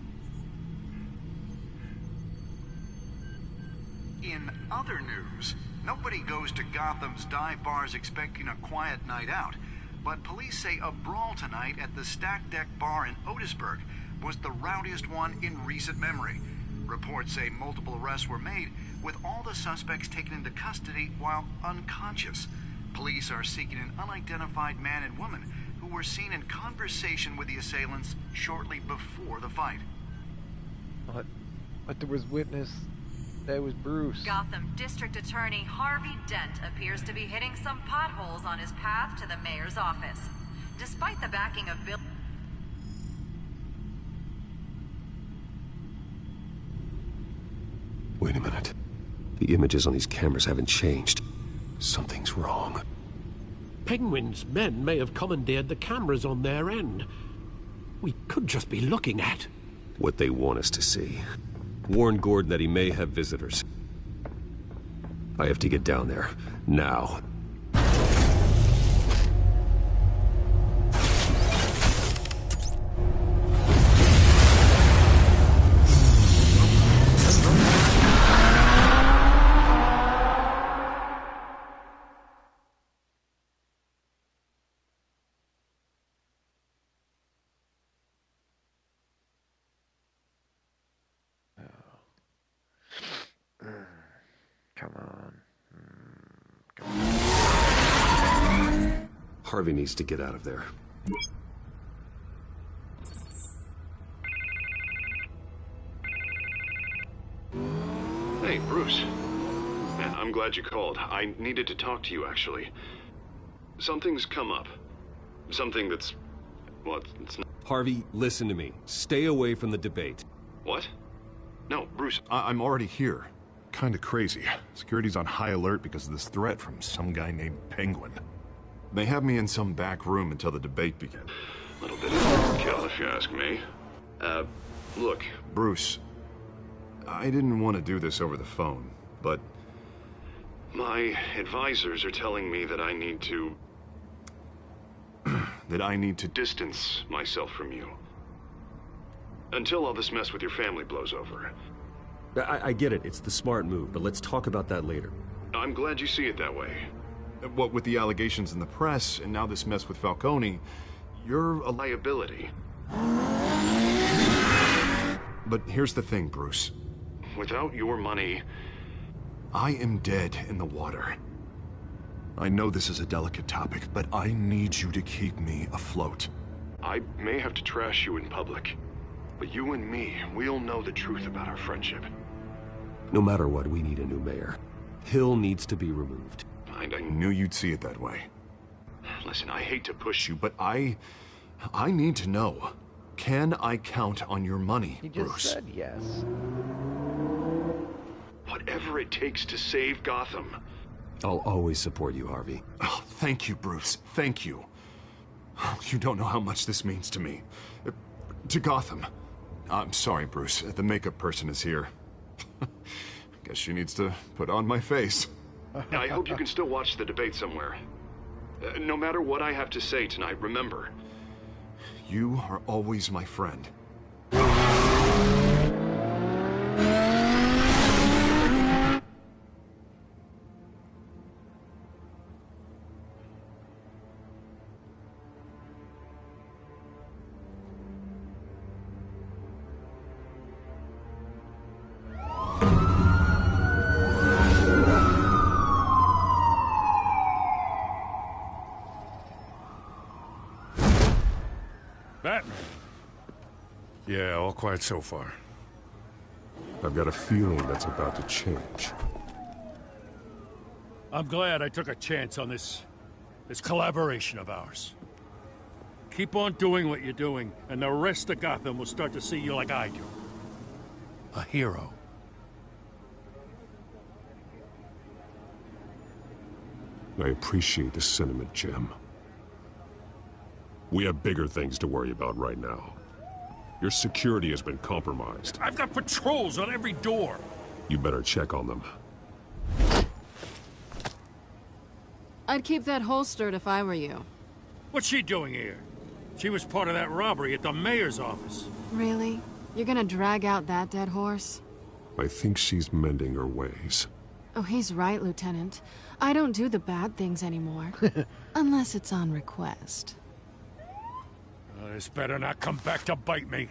In other news, nobody goes to Gotham's dive bars expecting a quiet night out, but police say a brawl tonight at the Stack Deck Bar in Otisburg was the rowdiest one in recent memory. Reports say multiple arrests were made, with all the suspects taken into custody while unconscious. Police are seeking an unidentified man and woman who were seen in conversation with the assailants shortly before the fight. But there was witness. That was Bruce. Gotham District Attorney Harvey Dent appears to be hitting some potholes on his path to the mayor's office. Despite the backing of Bill... Wait a minute. The images on these cameras haven't changed. Something's wrong. Penguin's men may have commandeered the cameras on their end. We could just be looking at what they want us to see. Warn Gordon that he may have visitors. I have to get down there. Now. Come on. Harvey needs to get out of there. Hey, Bruce. Man, I'm glad you called. I needed to talk to you, actually. Something's come up. Something that's... well, it's not... Harvey, listen to me. Stay away from the debate. What? No, Bruce. I'm already here. Kinda crazy. Security's on high alert because of this threat from some guy named Penguin. They have me in some back room until the debate begins. A little bit of overkill, if you ask me. Look. Bruce, I didn't want to do this over the phone, but... my advisors are telling me that I need to... that I need to... distance myself from you. Until all this mess with your family blows over. I get it. It's the smart move, but let's talk about that later. I'm glad you see it that way. What with the allegations in the press, and now this mess with Falcone, you're a liability. But here's the thing, Bruce. Without your money... I am dead in the water. I know this is a delicate topic, but I need you to keep me afloat. I may have to trash you in public, but you and me, we'll know the truth about our friendship. No matter what, we need a new mayor. Hill needs to be removed. I knew you'd see it that way. Listen, I hate to push you, but I need to know. Can I count on your money, He just Bruce? said yes. Whatever it takes to save Gotham. I'll always support you, Harvey. Oh, thank you, Bruce. Thank you. You don't know how much this means to me. To Gotham. I'm sorry, Bruce. The makeup person is here. Guess she needs to put on my face. I hope you can still watch the debate somewhere. No matter what I have to say tonight, remember. You are always my friend. Batman. Yeah, all quiet so far. I've got a feeling that's about to change. I'm glad I took a chance on this collaboration of ours. Keep on doing what you're doing, and the rest of Gotham will start to see you like I do. A hero. I appreciate the sentiment, Jim. We have bigger things to worry about right now. Your security has been compromised. I've got patrols on every door. You better check on them. I'd keep that holstered if I were you. What's she doing here? She was part of that robbery at the mayor's office. Really? You're gonna drag out that dead horse? I think she's mending her ways. Oh, he's right, Lieutenant. I don't do the bad things anymore. Unless it's on request. This better not come back to bite me.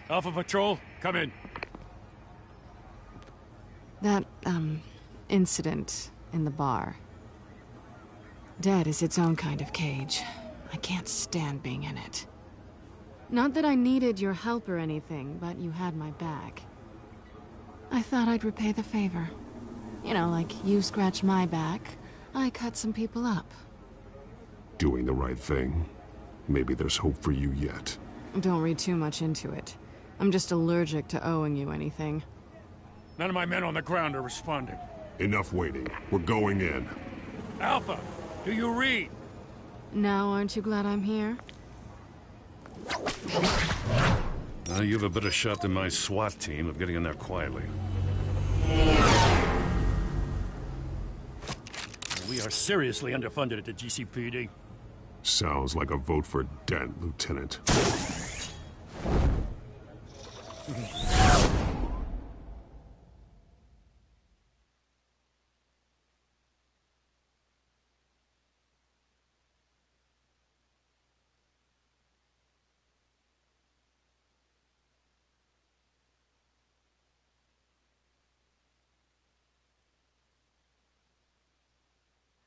Alpha Patrol, come in. That, incident in the bar. Dead is its own kind of cage. I can't stand being in it. Not that I needed your help or anything, but you had my back. I thought I'd repay the favor. You know, like you scratch my back, I cut some people up. Doing the right thing. Maybe there's hope for you yet. Don't read too much into it. I'm just allergic to owing you anything. None of my men on the ground are responding. Enough waiting. We're going in. Alpha, do you read? Now, aren't you glad I'm here? You have a better shot than my SWAT team of getting in there quietly. We are seriously underfunded at the GCPD. Sounds like a vote for Dent, Lieutenant.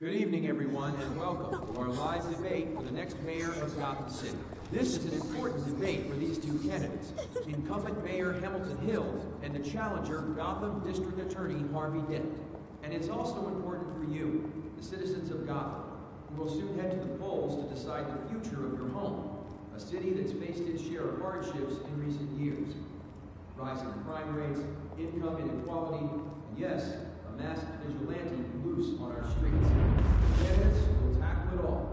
Good evening, everyone, and welcome to our live debate for the next mayor of Gotham City. This is an important debate for these two candidates, incumbent Mayor Hamilton Hill and the challenger, Gotham District Attorney Harvey Dent. And it's also important for you, the citizens of Gotham, who will soon head to the polls to decide the future of your home, a city that's faced its share of hardships in recent years. Rising crime rates, income inequality, and yes, a masked vigilante loose on our streets. Candidates will tackle it all.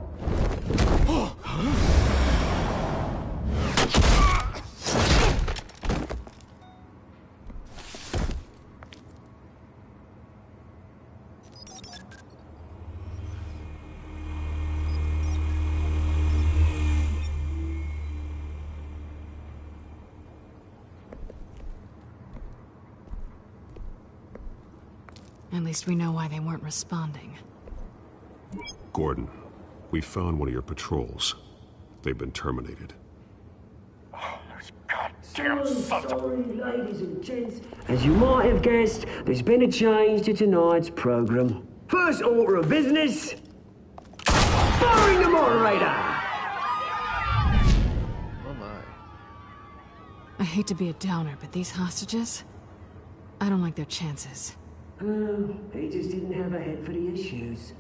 At least we know why they weren't responding. Gordon, we found one of your patrols. They've been terminated. Sorry, ladies and gents. As you might have guessed, there's been a change to tonight's program. First order of business, firing the moderator! Oh my. I hate to be a downer, but these hostages? I don't like their chances. He just didn't have a head for the issues.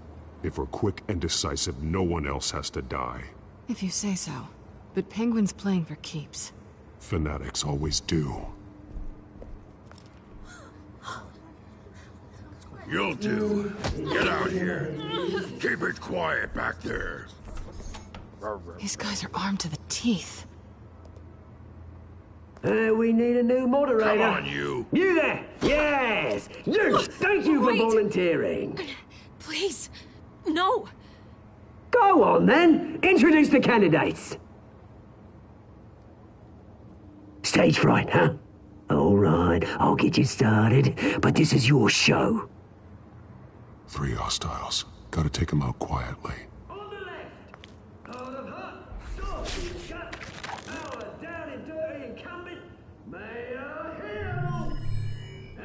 If we're quick and decisive, no one else has to die. If you say so. But Penguin's playing for keeps. Fanatics always do. You'll do. Get out here. Keep it quiet back there. These guys are armed to the teeth. We need a new moderator. Come on, you. You there! Yes! You! Thank you for volunteering. Please, no. Go on, then. Introduce the candidates. Stage fright, huh? All right, I'll get you started, but this is your show. 3 hostiles. Gotta take them out quietly. On the left, out of hut, sausage gut, our down and dirty incumbent, Mayor Hill.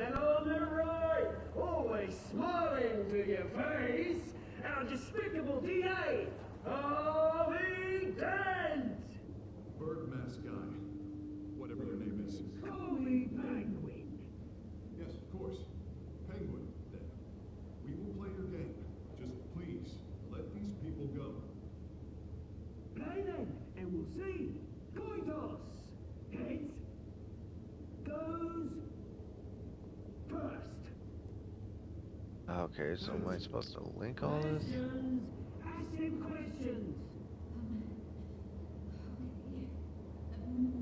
And on the right, always smiling to your face, our despicable DA, Harvey Dent. Bird mask guy. Whatever your name is. Call me Penguin. Yes, of course. Penguin, then. We will play your game. Just please, let these people go. Play then, and we'll see. Coin toss. Heads goes first. Okay, so am I supposed to link all this? Questions. Ask him questions.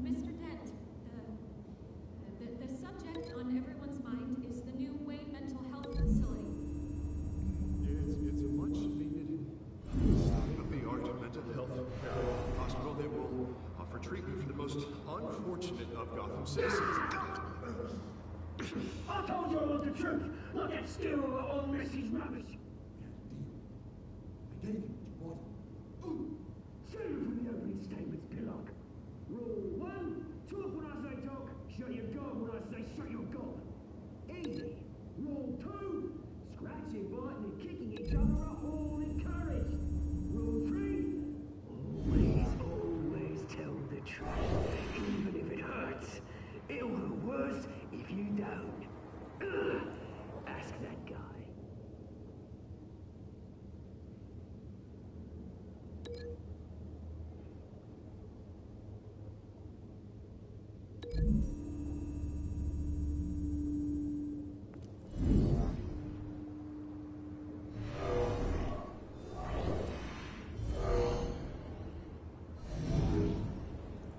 Mr. Dent, the subject on everyone's mind is the new Wayne Mental Health Facility. It's a much needed state-of-the-art mental health hospital that will offer treatment for the most unfortunate of Gotham citizens. I told you I want the truth, not that still old Mrs. Rubbish. I gave you what you wanted. Save it for the opening statements, Pillock. Rule 1, talk when I say talk, shut your gob when I say shut your gob. Easy. Rule 2, scratching, biting and kicking each other are all encouraged. Rule 3, always tell the truth, even if it hurts. It'll hurt worse if you don't. Ask that guy.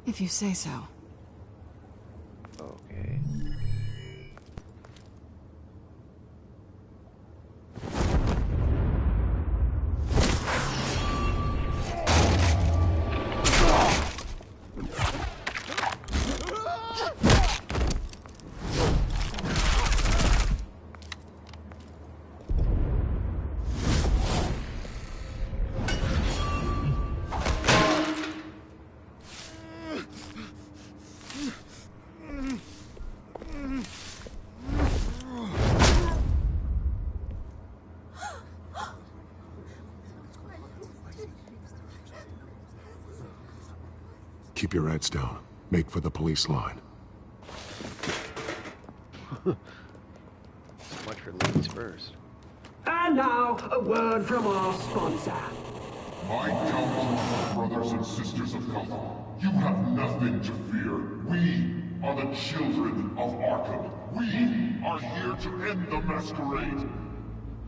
If you say so. Okay. Keep your heads down. Make for the police line. So much for ladies first. And now, a word from our sponsor. My gallant brothers and sisters of Gotham, you have nothing to fear. We are the children of Arkham. We are here to end the masquerade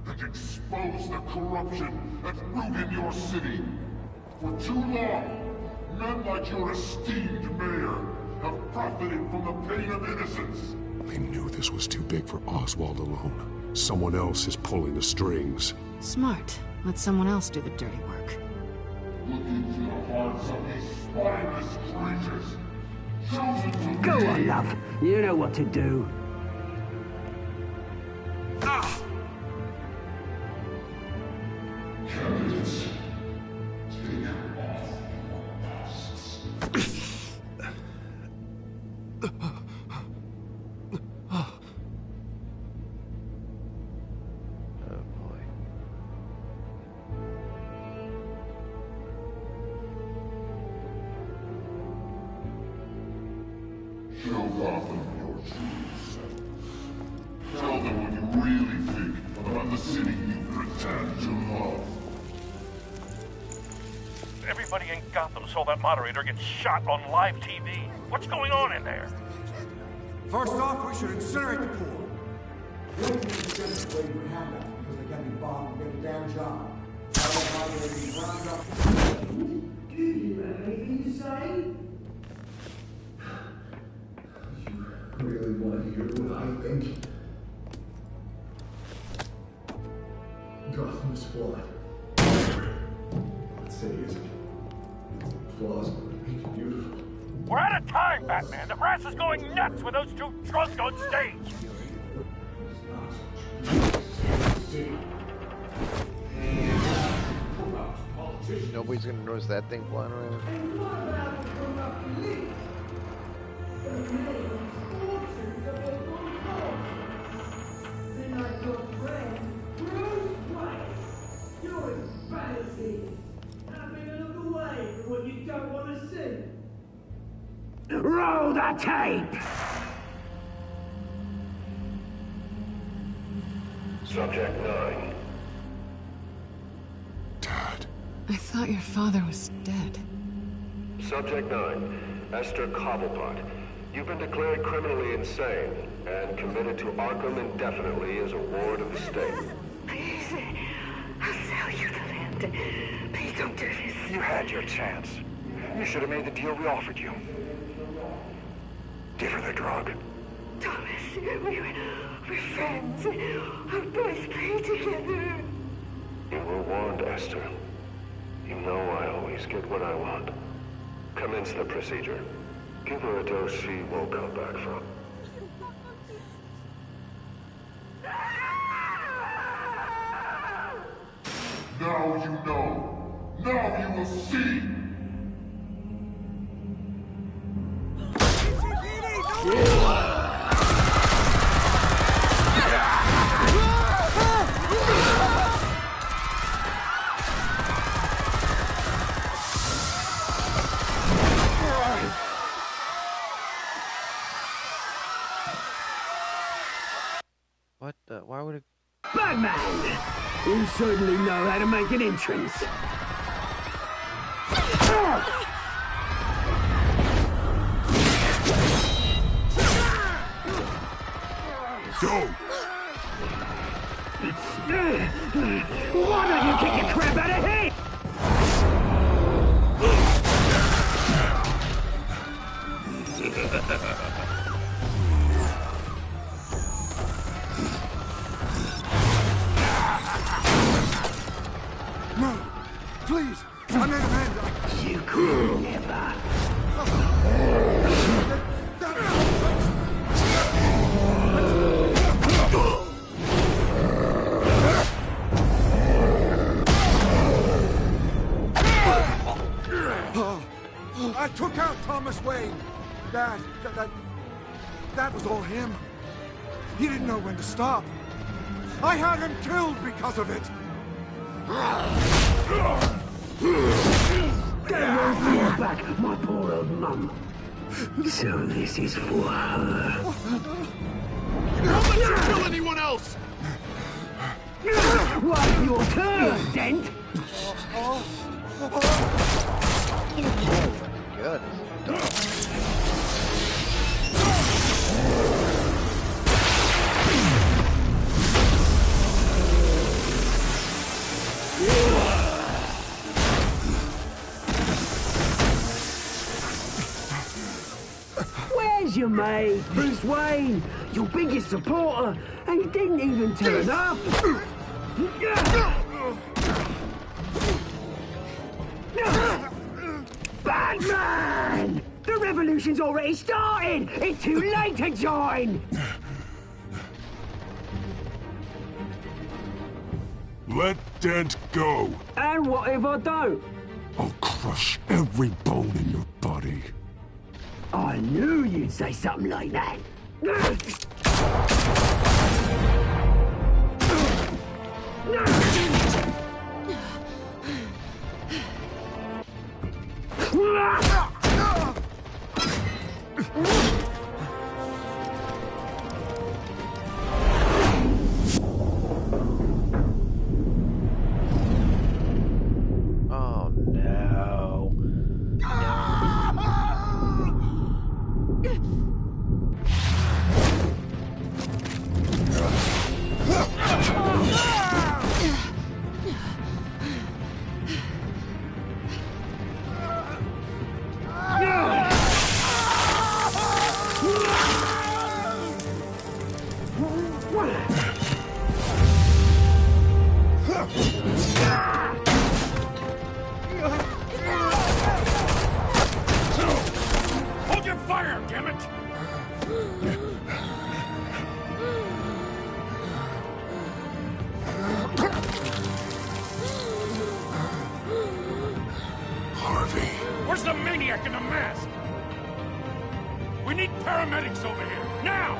and expose the corruption that's rooted in your city. For too long, men like your esteemed mayor have profited from the pain of innocence. They knew this was too big for Oswald alone. Someone else is pulling the strings. Smart. Let someone else do the dirty work. Look into the hearts of these spineless creatures. Chosen to Go be... on, love. You know what to do. Candidates, take off your masks. Oh boy. Show Gotham your true self. Tell them what you really think about the city you pretend to love. Everybody in Gotham saw that moderator get shot on live TV. What's going on in there? First off, we should incinerate the pool. Waiting for handout because they can't be bothered to get a damn job. Do you have anything to say? You really want to hear what I think? Gotham is flawed. Let's say it's flaws make it beautiful. We're out of time, Batman. The brass is going nuts with those two drunks on stage. Nobody's gonna notice that thing flying around. Roll the tape! Subject 9. I thought your father was dead. Subject 9, Esther Cobblepot. You've been declared criminally insane and committed to Arkham indefinitely as a ward of the state. Please, I'll sell you the land. Please don't do this. You had your chance. You should have made the deal we offered you. Give her the drug. Thomas, we're friends. Our boys play together. You were warned, Esther. You know I always get what I want. Commence the procedure. Give her a dose she won't come back from. Now you know. Now you will see. What the? Why would it? Batman! You certainly know how to make an entrance. Go! Why don't you kick the crap out of him? No! Please! I made amends! You could never. I took out Thomas Wayne. That was all him. He didn't know when to stop. I had him killed because of it. Don't worry for your back, my poor old mum. So this is for her. Don't let you kill anyone else! What, your turn, Dent? Good. Where's your mate, Bruce Wayne? Your biggest supporter, and he didn't even turn up. Batman! The revolution's already started! It's too late to join! Let Dent go. And what if I don't? I'll crush every bone in your body. I knew you'd say something like that. Oh no. We need paramedics over here, now!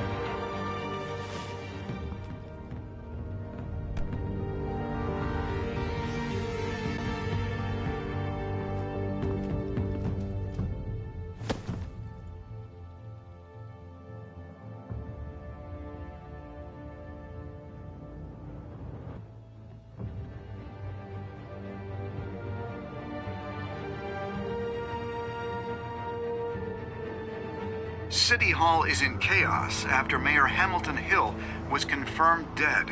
City Hall is in chaos after Mayor Hamilton Hill was confirmed dead.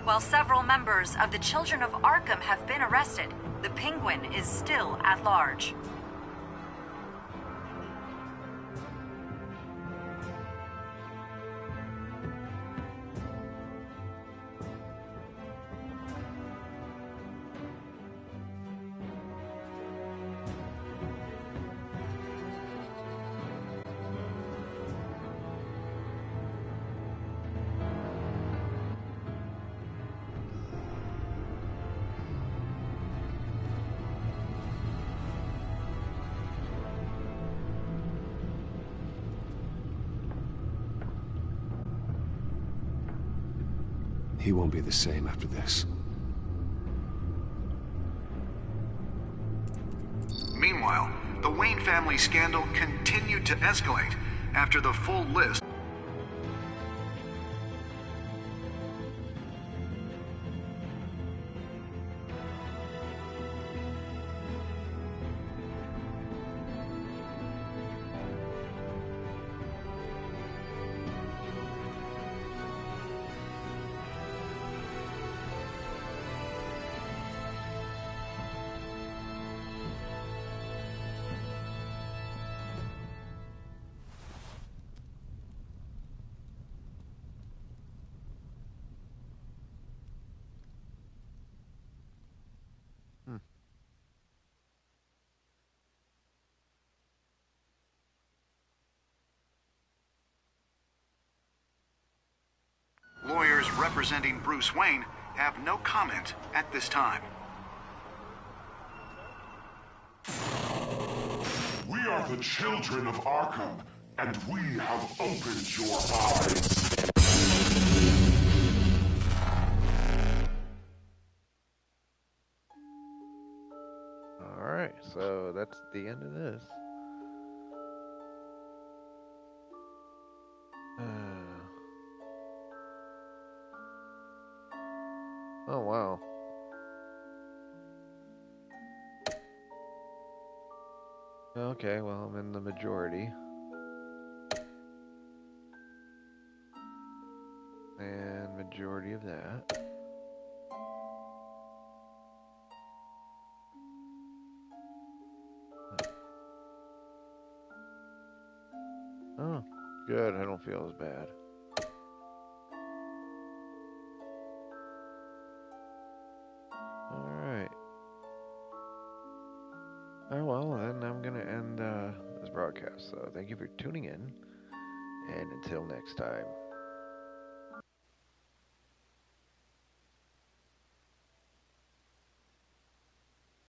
While several members of the Children of Arkham have been arrested, the Penguin is still at large. He won't be the same after this. Meanwhile, the Wayne family scandal continued to escalate after the full list. Lawyers representing Bruce Wayne have no comment at this time. We are the children of Arkham, and we have opened your eyes. Alright, so that's the end of this. Oh, wow. Okay, well, I'm in the majority. And majority of that. Oh, good. I don't feel as bad. Alright. Oh, well, then I'm going to end this broadcast. So thank you for tuning in. And until next time.